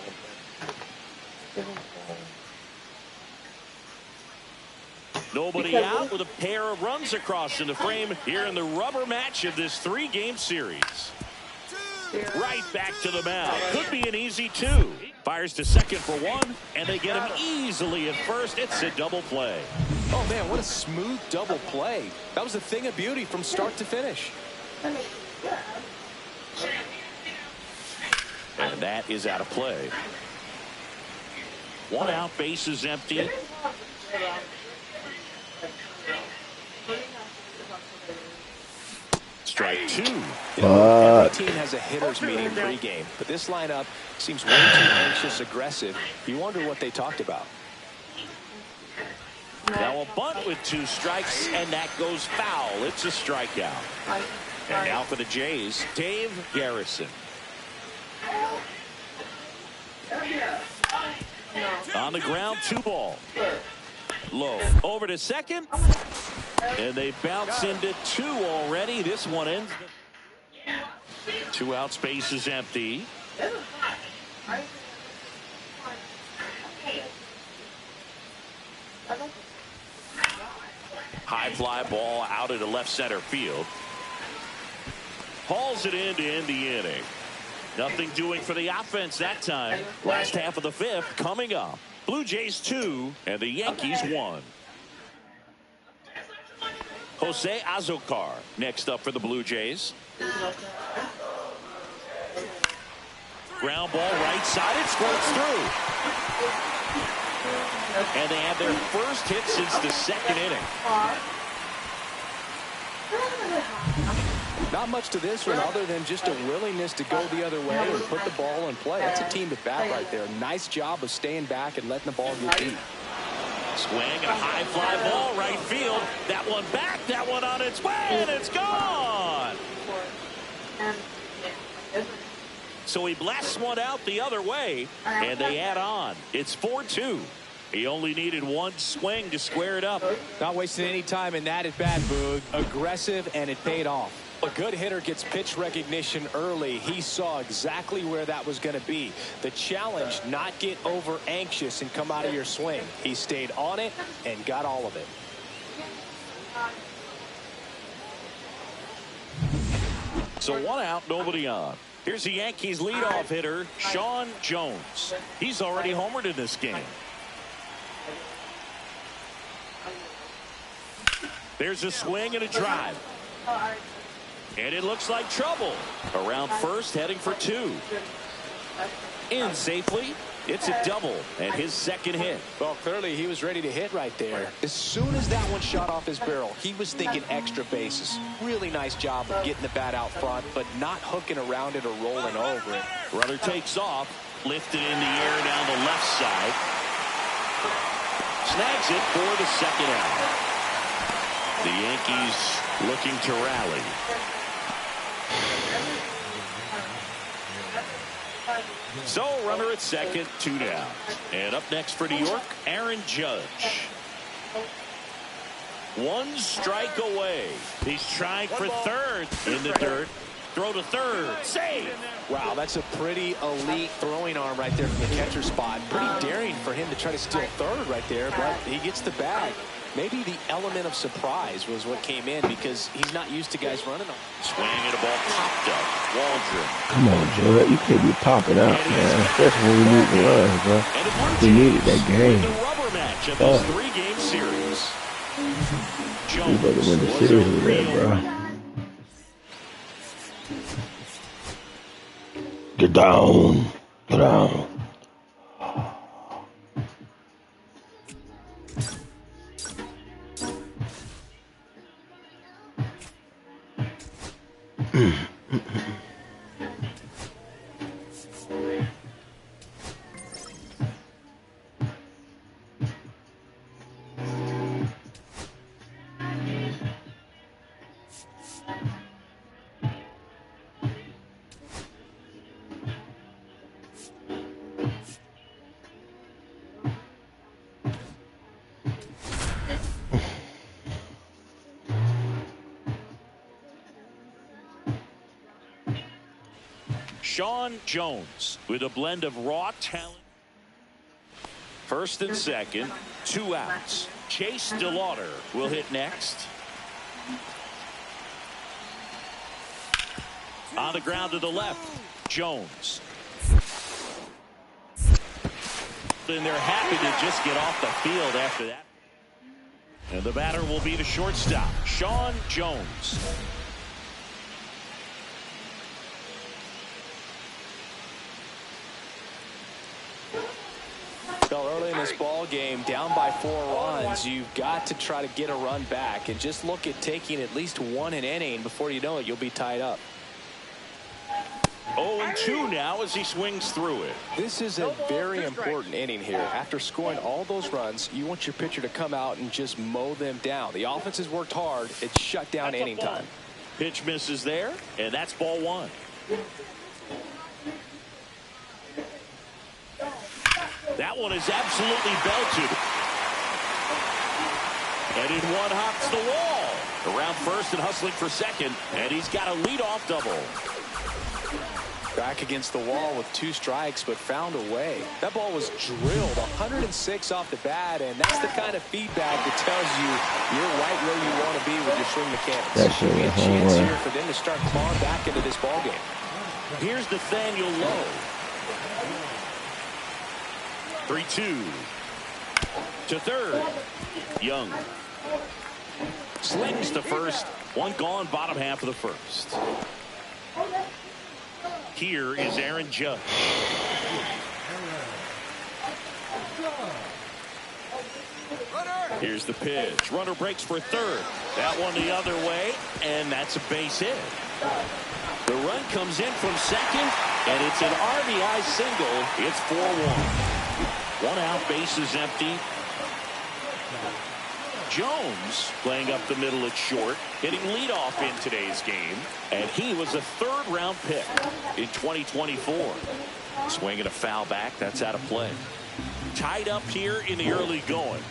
Nobody out with a pair of runs across in the frame here in the rubber match of this 3-game series. Right back to the mound. Could be an easy 2. Fires to second for 1, and they get him easily at first. It's a double play. Oh, man, what a smooth double play. That was a thing of beauty from start to finish. And that is out of play. 1 out, base is empty. Strike 2. Every team has a hitter's meeting pregame, but this lineup seems way too anxious, aggressive. You wonder what they talked about. Now a bunt with 2 strikes, and that goes foul. It's a strikeout. And now for the Jays, Dave Garrison. On the ground, 2 ball. Low over to second, and they bounce into 2 already. This one ends. 2 out, space is empty. High fly ball out into left center field. Hauls it in to end the inning. Nothing doing for the offense that time. Last half of the 5th coming up. Blue Jays 2 and the Yankees 1. Jose Azocar next up for the Blue Jays. Ground ball right side. It squirts through. And they have their first hit since the 2nd inning. Not much to this one other than just a willingness to go the other way and put the ball in play. That's a team at bat right there. Nice job of staying back and letting the ball get deep. Swing and a high fly ball right field. That one back, that one on its way, and it's gone. So he blasts one out the other way, and they add on. It's 4-2. He only needed 1 swing to square it up. Not wasting any time in that at bat, Boog. Aggressive, and it paid off. A good hitter gets pitch recognition early. He saw exactly where that was going to be. The challenge, not get over anxious and come out of your swing. He stayed on it and got all of it. So 1 out, nobody on. Here's the Yankees leadoff hitter, Sean Jones. He's already homered in this game. There's a swing and a drive. And it looks like trouble. Around first, heading for 2. In safely. It's a double and his 2nd hit. Well, clearly he was ready to hit right there. As soon as that one shot off his barrel, he was thinking extra bases. Really nice job of getting the bat out front, but not hooking around it or rolling over it. Runner takes off, lifted in the air down the left side. Snags it for the 2nd out. The Yankees looking to rally. So runner at 2nd, 2 down. And up next for New York, Aaron Judge. 1 strike away. He's trying for 3rd in the dirt. Throw to third. Save. Wow, that's a pretty elite throwing arm right there from the catcher spot. Pretty daring for him to try to steal third right there, but he gets the bag. Maybe the element of surprise was what came in because he's not used to guys running him. Swing at a ball popped up. Waldron. Come on, Joe. You can't be popping out, man. Especially when we need the runs, bro. We needed that game. The rubber match of this 3-game series. We better win the series with that, bro. Get down. Get down. Sean Jones with a blend of raw talent. First and second, 2 outs. Chase DeLauder will hit next. On the ground to the left, Jones. And they're happy to just get off the field after that. And the batter will be the shortstop, Sean Jones. Well, early in this ball game, down by 4 runs, you've got to try to get a run back and just look at taking at least 1 an inning. Before you know it, you'll be tied up. 0-2 now as he swings through it. This is a very important inning here. After scoring all those runs, you want your pitcher to come out and just mow them down. The offense has worked hard. It's shut down inning time. Pitch misses there, and that's ball 1. That one is absolutely belted. And in one hops the wall. Around first and hustling for second, and he's got a leadoff double. Back against the wall with 2 strikes, but found a way. That ball was drilled 106 off the bat, and that's the kind of feedback that tells you you're right where you want to be with your swing mechanics. That should be a chance here for them to start clawing back into this ball game. Here's Nathaniel Lowe. 3-2 to third. Young slings to first. 1 gone, bottom half of the first. Here is Aaron Judge. Here's the pitch. Runner breaks for third. That one the other way, and that's a base hit. The run comes in from second, and it's an RBI single. It's 4-1. 1 out, bases empty. Jones playing up the middle at short, hitting leadoff in today's game, and he was a 3rd-round pick in 2024. Swinging a foul back, that's out of play. Tied up here in the early going.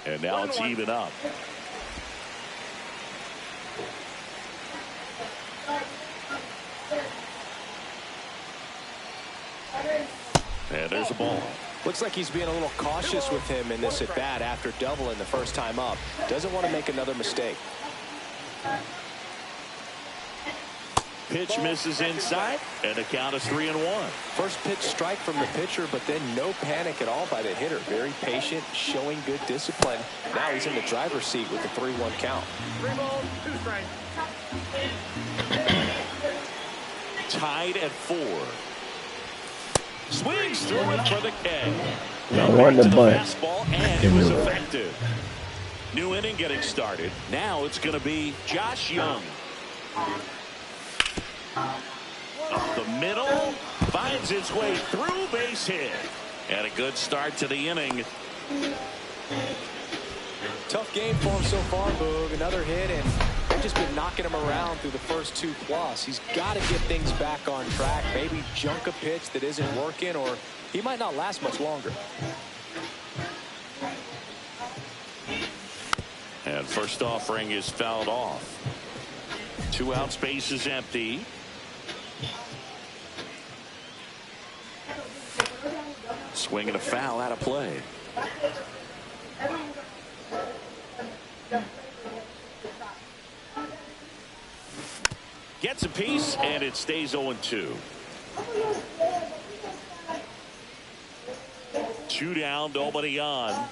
And now it's even up. And there's a ball. Looks like he's being a little cautious with him in this at-bat after doubling the first time up. Doesn't want to make another mistake. Pitch misses inside, and the count is 3-1. First pitch strike from the pitcher, but then no panic at all by the hitter. Very patient, showing good discipline. Now he's in the driver's seat with the 3-1 count. 3 balls, 2 strikes. Tied at 4. Swings through it for the K. I won the bunt. Fastball, and it was effective. New inning getting started. Now it's going to be Josh Young. Up the middle, finds its way through, base hit. And a good start to the inning. Tough game for him so far, Boog. Another hit, and they've just been knocking him around through the first 2+. He's got to get things back on track. Maybe junk a pitch that isn't working, or he might not last much longer. And First offering is fouled off. 2 out, space is empty. Swing and a foul out of play. Gets a piece, and it stays 0-2. 2 down, nobody on.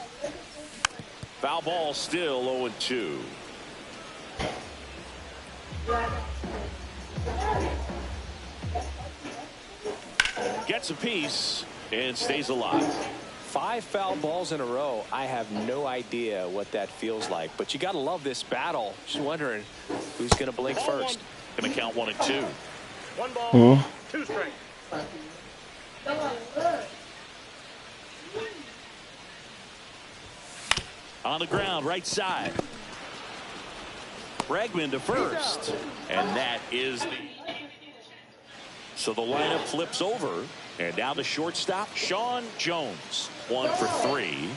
Foul ball still 0-2. Gets a piece and stays alive. 5 foul balls in a row. I have no idea what that feels like, but you got to love this battle. Just wondering who's going to blink first. Going to count 1 and 2. 1 ball, 2 strikes. On the ground, right side. Bregman to first. And that is the... So the lineup flips over. And now the shortstop, Sean Jones. 1 for 3.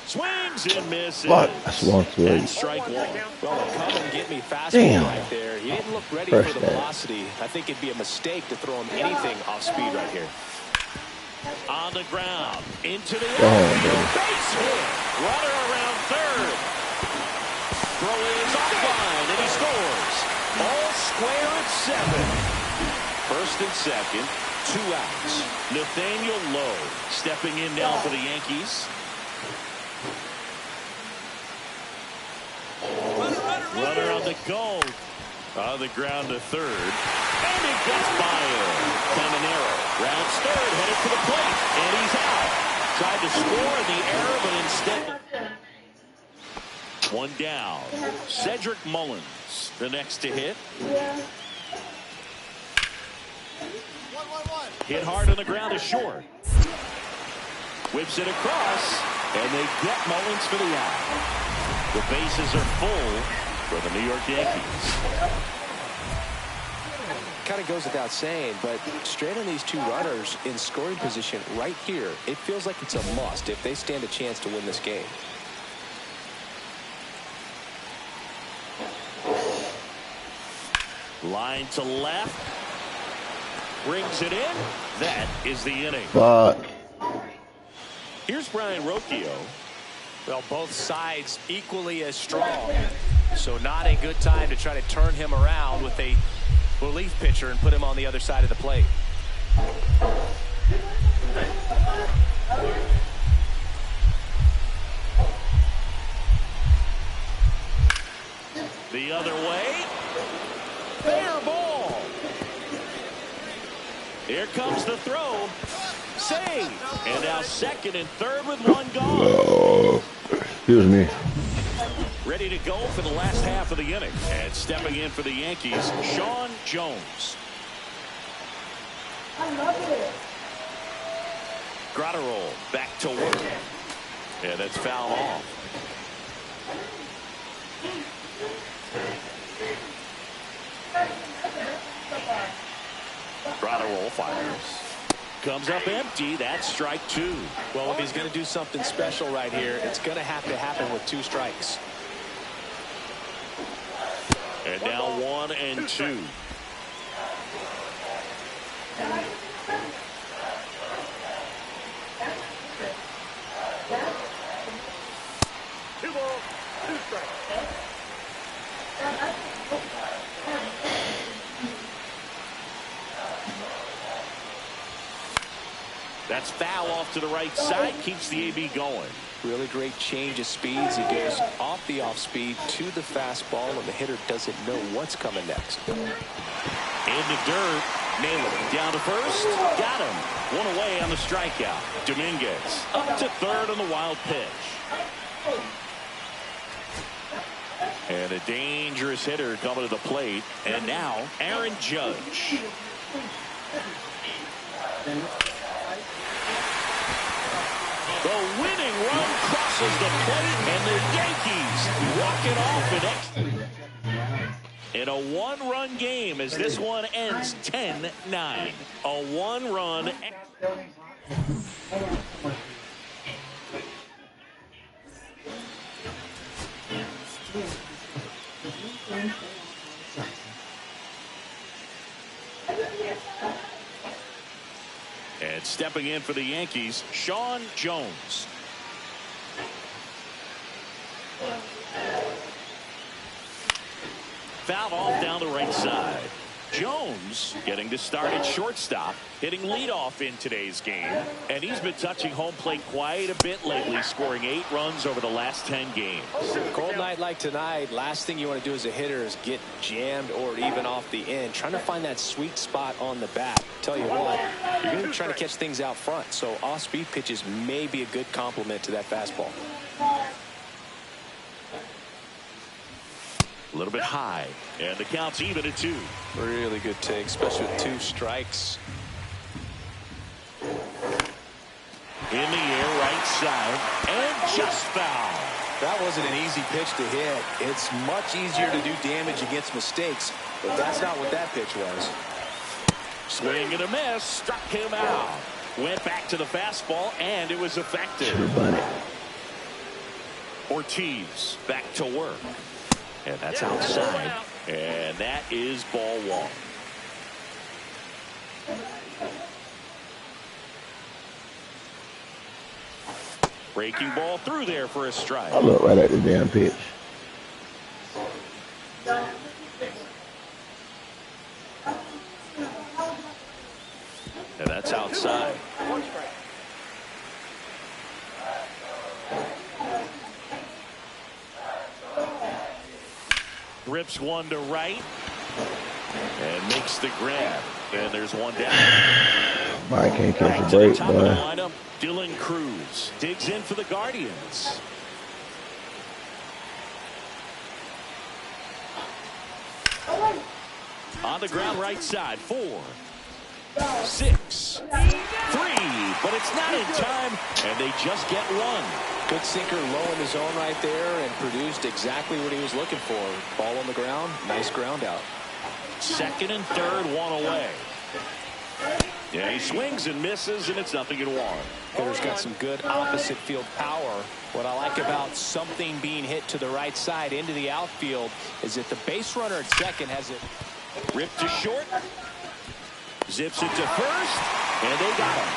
Swings and misses. That's 1-2. And strike 1. Well, the come and get me fastball right there. He didn't look ready for the velocity. I think it'd be a mistake to throw him anything off speed right here. On the ground, into the outfield, base hit. Runner around third. Throw is offline, and he scores. All square at 7. First and second, 2 outs. Nathaniel Lowe stepping in now for the Yankees. Runner on the go. On the ground to third. And it gets by him. Caminero rounds third, headed to the plate. And he's out. Tried to score in the error, but instead... 1 down. Cedric Mullins, the next to hit. Hit hard on the ground is short. Whips it across, and they get Mullins for the out. The bases are full for the New York Yankees. Kind of goes without saying, but straight on these 2 runners in scoring position right here, it feels like it's a must if they stand a chance to win this game. Line to left. Brings it in. That is the inning. Here's Brian Rocchio. Well, both sides equally as strong. So not a good time to try to turn him around with a relief pitcher and put him on the other side of the plate. The other way. Fair ball. Here comes the throw. Save. And now second and third with 1 gone. Excuse me. Ready to go for the last half of the inning. And stepping in for the Yankees, Sean Jones. Graterol back to work. Yeah, that's foul off. Graterol fires. Comes up empty. That's strike 2. Well, if he's going to do something special right here, it's going to have to happen with 2 strikes. And now 1 and 2. That's foul off to the right side. Keeps the AB going. Really great change of speeds. He goes off the off speed to the fastball, and the hitter doesn't know what's coming next. In the dirt. Naylor down to first. Got him. 1 away on the strikeout. Dominguez up to third on the wild pitch. And a dangerous hitter coming to the plate. And now Aaron Judge. The winning run crosses the plate, and the Yankees walk it off in a 1-run game as this one ends 10-9. A 1-run. And stepping in for the Yankees, Sean Jones. Fouled off down the right side. Jones getting to start at shortstop, hitting leadoff in today's game, and he's been touching home plate quite a bit lately, scoring 8 runs over the last 10 games. Cold night like tonight, last thing you want to do as a hitter is get jammed or even off the end, trying to find that sweet spot on the bat. Tell you what, you're going to be trying to catch things out front, so off-speed pitches may be a good complement to that fastball. A little bit high, and the count's even at 2. Really good take, especially with 2 strikes. In the air, right side, and just foul. That wasn't an easy pitch to hit. It's much easier to do damage against mistakes, but that's not what that pitch was. Swing and a miss, struck him out. Went back to the fastball, and it was effective. Ortiz back to work. And that's outside. And that is ball 1. Breaking ball through there for a strike. I look right at the damn pitch. And that's outside. Rips one to right and makes the grab, and there's one down. I can't catch a break, boy. Lineup, Dylan Cruz digs in for the Guardians. On the ground, right side, 4, 6, 3, but it's not in time, and they just get 1. Good sinker low in the zone right there and produced exactly what he was looking for. Ball on the ground, nice ground out. Second and third, 1 away. Yeah, he swings and misses, and it's 0-1. Hitter's got some good opposite field power. What I like about something being hit to the right side into the outfield is that the base runner at second has it. Ripped to short. Zips it to first, and they got him.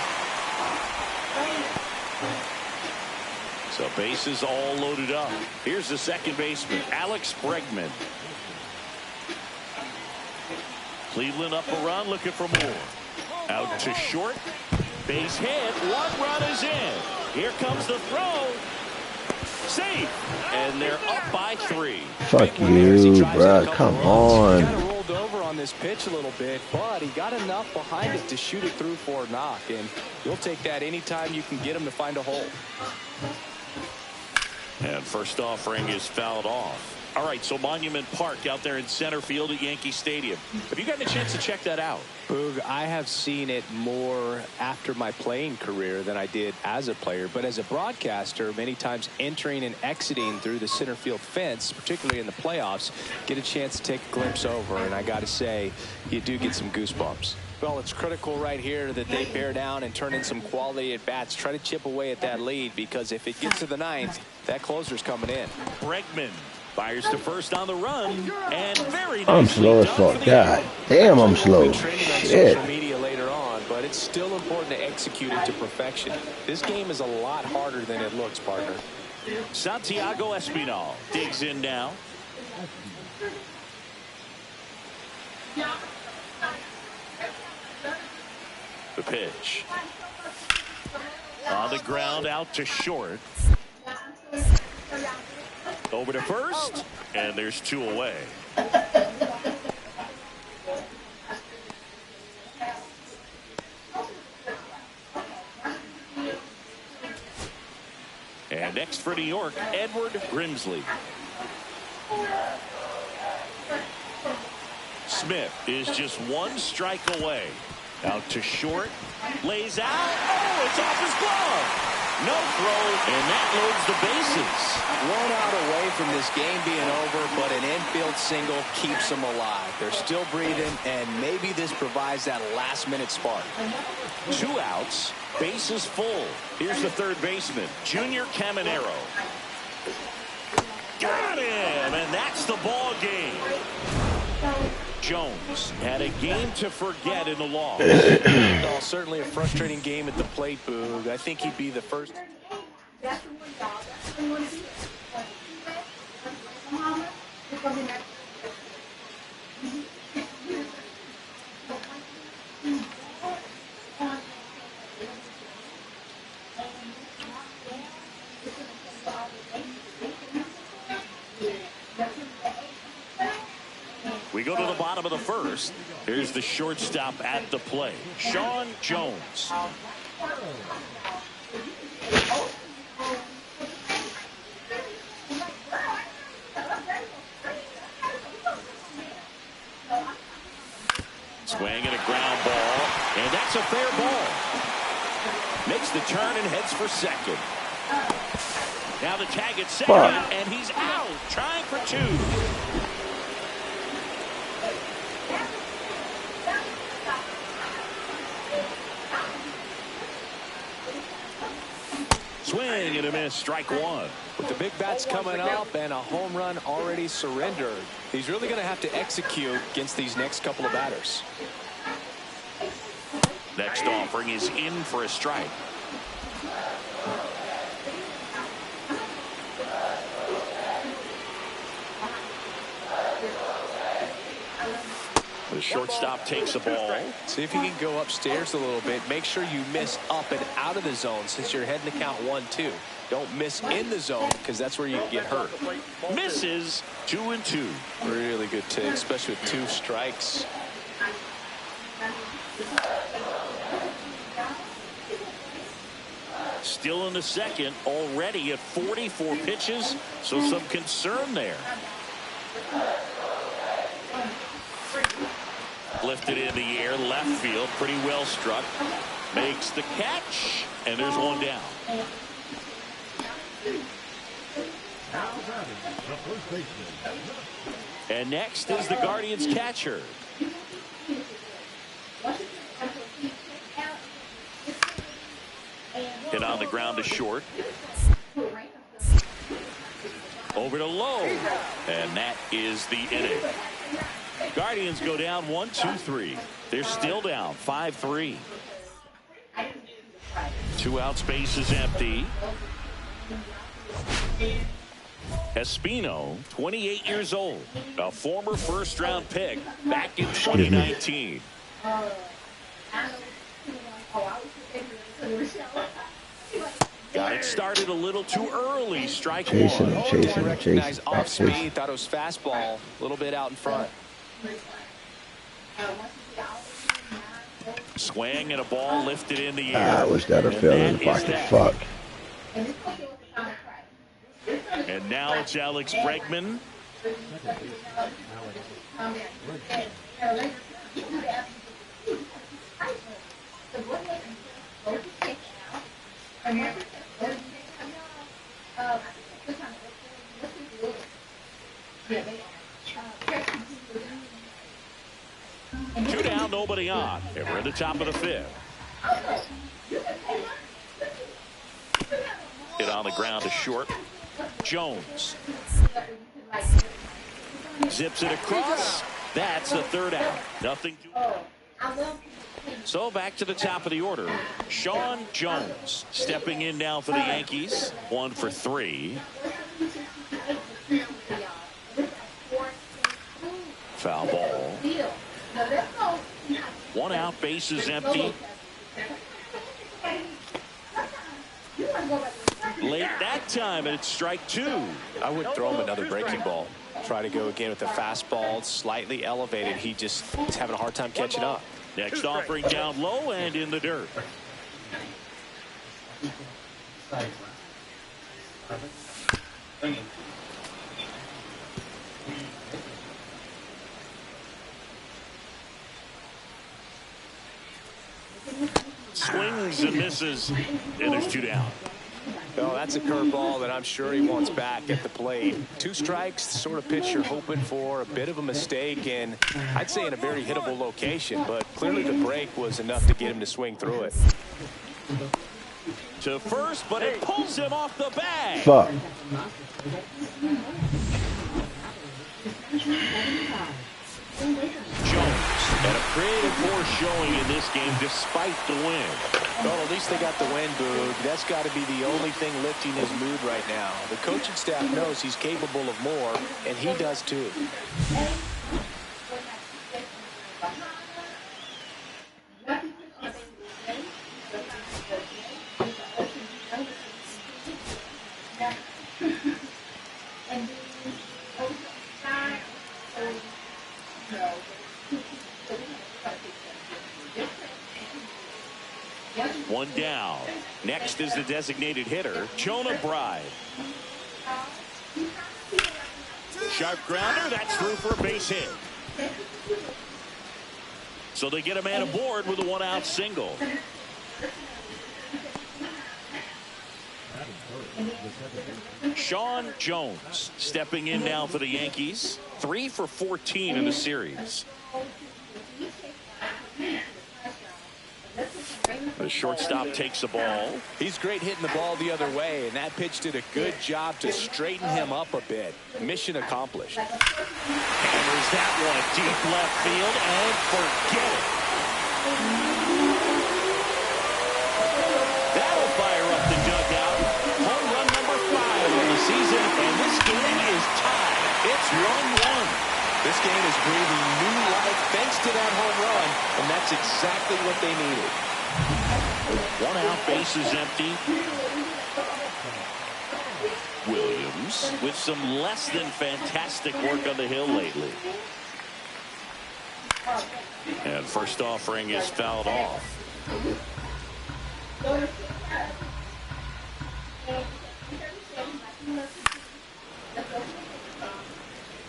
So bases all loaded up. Here's the second baseman, Alex Bregman. Cleveland up a run, looking for more. Out to short. Base hit. 1 run is in. Here comes the throw. Safe. And they're up by 3. Fuck you, bro. Come on. He kind of rolled over on this pitch a little bit, but he got enough behind it to shoot it through for a knock. And you'll take that anytime you can get him to find a hole. And first offering is fouled off. All right, so Monument Park out there in center field at Yankee Stadium. Have you gotten a chance to check that out? Boog, I have seen it more after my playing career than I did as a player. But as a broadcaster, many times entering and exiting through the center field fence, particularly in the playoffs, get a chance to take a glimpse over. And I got to say, you do get some goosebumps. Well, it's critical right here that they bear down and turn in some quality at bats. Try to chip away at that lead, because if it gets to the 9th, that closer's coming in. Bregman fires to first on the run, and very I'm slow as fuck. God damn, I'm slow. Shit. Social media later on, but it's still important to execute it to perfection. This game is a lot harder than it looks, partner. Santiago Espinal digs in now. The pitch. On the ground, out to short. Over to first, and there's 2 away. And next for New York, Edward Grimsley. Smith is just 1 strike away. Out to short, lays out. Oh, it's off his glove. No throw, and that loads the bases. 1 out away from this game being over, but an infield single keeps them alive. They're still breathing, and maybe this provides that last-minute spark. 2 outs, bases full. Here's the third baseman, Junior Caminero. Got him, and that's the ball game. Jones had a game to forget in the loss. Well, certainly a frustrating game at the plate, Boog. I think he'd be the first. We go to the bottom of the first. Here's the shortstop at the plate, Sean Jones. Swing and a ground ball, and that's a fair ball. Makes the turn and heads for second. Now the tag at second, and he's out, trying for 2. Swing and a miss, strike 1. With the big bats coming up and a home run already surrendered, he's really going to have to execute against these next couple of batters. Next offering is in for a strike. The shortstop takes the ball. See if you can go upstairs a little bit. Make sure you miss up and out of the zone since you're heading to count 1-2. Don't miss in the zone because that's where you can get hurt. Misses, 2-2. Really good take, especially with 2 strikes. Still in the second, already at 44 pitches, so some concern there. Lifted in the air, left field, pretty well struck. Makes the catch, and there's 1 down. And next is the Guardians catcher. Hit on the ground to short. Over to Lowe, and that is the inning. Guardians go down 1-2-3. They're still down 5-3. 2 outs, base is empty. Espino, 28 years old, a former first-round pick back in 2019. Got it started a little too early. Strike 1. Chasing. Recognize off speed. Thought it was fastball. A little bit out in front. Swing and a ball lifted in the air. I wish that had fell in the pocket. Fuck. And now it's Alex Bregman. Two down, nobody on. And we're at the top of the 5th. Hit on the ground to short. Jones zips it across. That's the 3rd out. Nothing to. So back to the top of the order. Sean Jones stepping in now for the Yankees. 1 for 3. Foul ball. 1 out, base is empty. Late that time, and it's strike 2. I would throw him another breaking ball. Try to go again with the fastball, slightly elevated. He's having a hard time catching up. Next offering down low and in the dirt. Swings and misses, and there's 2 down. Oh, that's a curveball that I'm sure he wants back at the plate. 2 strikes, the sort of pitch you're hoping for, a bit of a mistake, and I'd say in a very hittable location, but clearly the break was enough to get him to swing through it. To first, but it pulls him off the bag. Fuck. Jones had a creative force showing in this game despite the win. Well, at least they got the win, Boog. That's got to be the only thing lifting his mood right now. The coaching staff knows he's capable of more, and he does too. One down. Next is the designated hitter, Jonah Bride. Sharp grounder, that's through for a base hit. So they get a man aboard with a 1-out single. Sean Jones stepping in now for the Yankees. 3 for 14 in the series. The shortstop takes the ball. He's great hitting the ball the other way, and that pitch did a good job to straighten him up a bit. Mission accomplished. Hammers that one deep left field and forget it. That'll fire up the dugout. Home run number 5 of the season, and this game is tied. It's 1-1. This game is breathing new life thanks to that home run, and that's exactly what they needed. 1 out, base is empty. Williams with some less than fantastic work on the hill lately. And first offering is fouled off.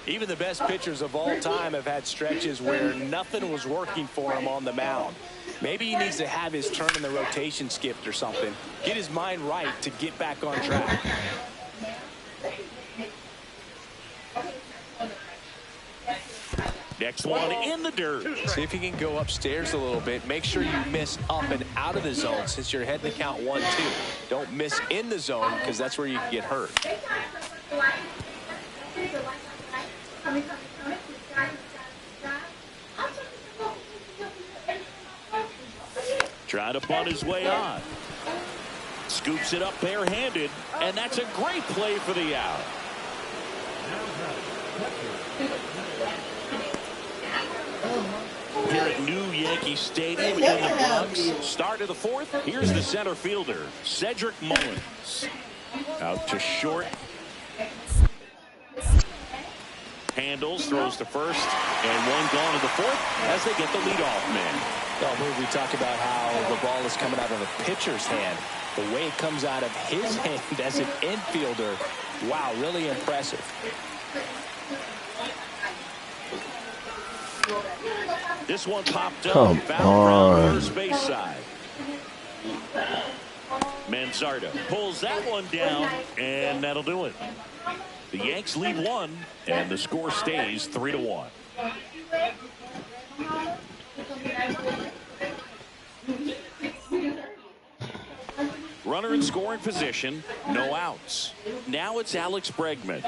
Even the best pitchers of all time have had stretches where nothing was working for him on the mound. Maybe he needs to have his turn in the rotation skipped or something. Get his mind right to get back on track. Next one in the dirt. See if you can go upstairs a little bit. Make sure you miss up and out of the zone since you're heading to count 1-2. Don't miss in the zone because that's where you can get hurt. Trying to bunt his way on. Scoops it up barehanded, and that's a great play for the out. Here at New Yankee Stadium in the Bronx. Start of the 4th. Here's the center fielder, Cedric Mullins. Out to short. Handles, throws to first, and 1 gone in the 4th as they get the leadoff man. Oh, we talk about how the ball is coming out of a pitcher's hand. The way it comes out of his hand as an infielder, wow, really impressive. This one popped up. Come on. First base side. Manzardo pulls that one down, and that'll do it. The Yanks lead 1, and the score stays 3-1. Runner in scoring position, no outs. Now it's Alex Bregman.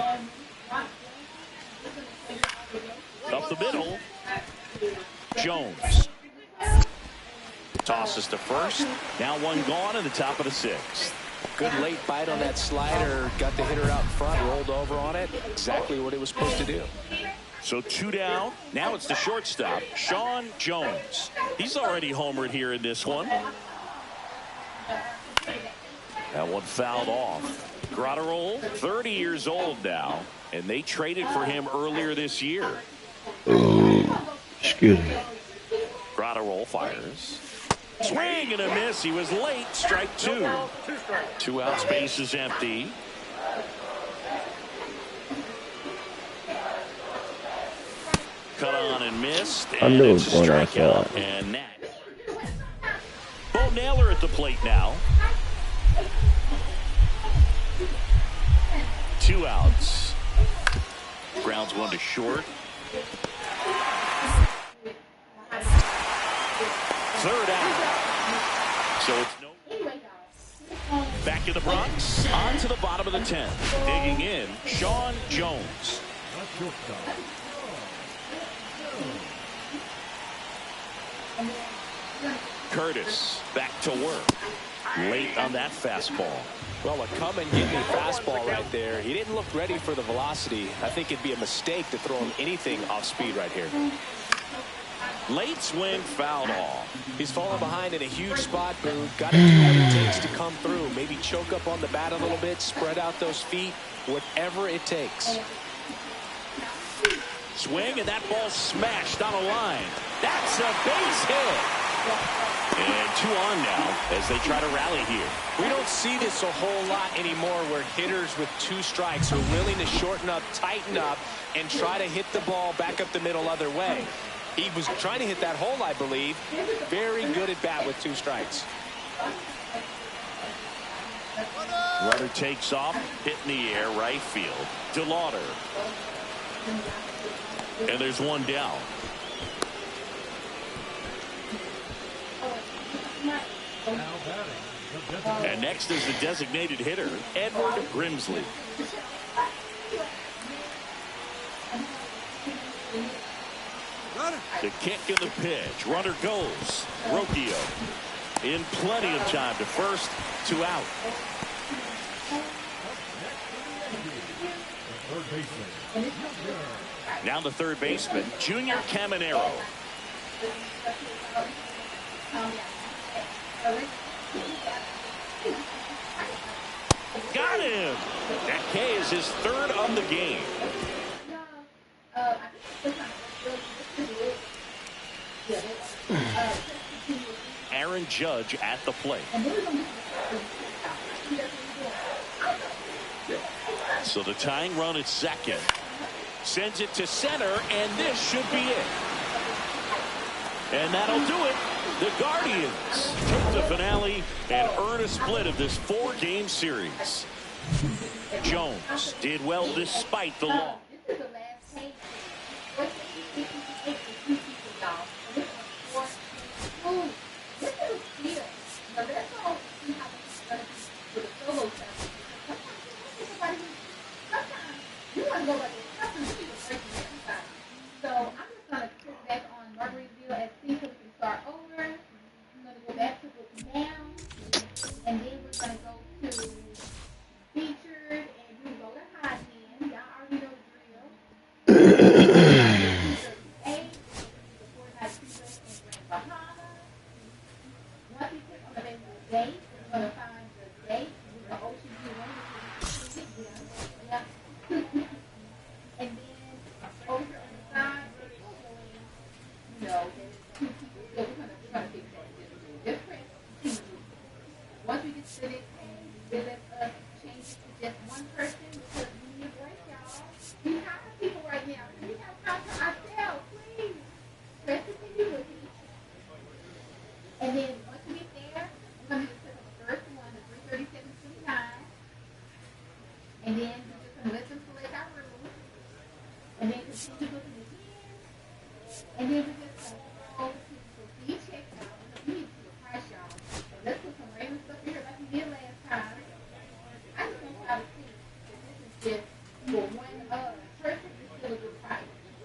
Up the middle, Jones. Tosses to first. Now 1 gone in the top of the 6th. Good late bite on that slider. Got the hitter out in front, rolled over on it. Exactly what it was supposed to do. So 2 down. Now it's the shortstop, Sean Jones. He's already homered here in this one. That one fouled off. Graterol, 30 years old now, and they traded for him earlier this year. Excuse me. Graterol fires. Swing and a miss. He was late. Strike 2. 2 outs. Base is empty. Cut on and missed. And I knew it it's was a going strikeout. outside. And that. Bo Naylor at the plate now. 2 outs. Grounds 1 to short. Third out. So it's no. Back in the Bronx, on to the bottom of the 10th. Digging in, Sean Jones. Curtis back to work. Late on that fastball. Well, a come-and-get-me fastball right there. He didn't look ready for the velocity. I think it'd be a mistake to throw him anything off speed right here. Late swing, fouled off. He's falling behind in a huge spot, Boog. Got to do what it takes to come through. Maybe choke up on the bat a little bit, spread out those feet, whatever it takes. Swing, and that ball smashed on a line. That's a base hit. And 2 on now as they try to rally here. We don't see this a whole lot anymore where hitters with 2 strikes are willing to shorten up, tighten up, and try to hit the ball back up the middle other way. He was trying to hit that hole, I believe. Very good at bat with 2 strikes. Runner takes off, hit in the air, right field. DeLauder. And there's 1 down. And next is the designated hitter, Edward Grimsley. The kick and the pitch. Runner goes. Rocchio in plenty of time to first, 2 out. Now the third baseman, Junior Caminero. Got him. That K is his 3rd of the game. Aaron Judge at the plate. So the tying run at second sends it to center, and this should be it. And that'll do it. The Guardians take the finale and earn a split of this 4-game series. Jones did well despite the loss.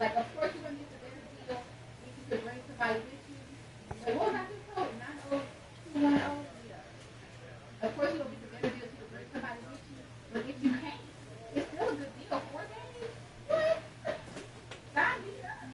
Like, of course, you're going to get the better deal if you could bring somebody with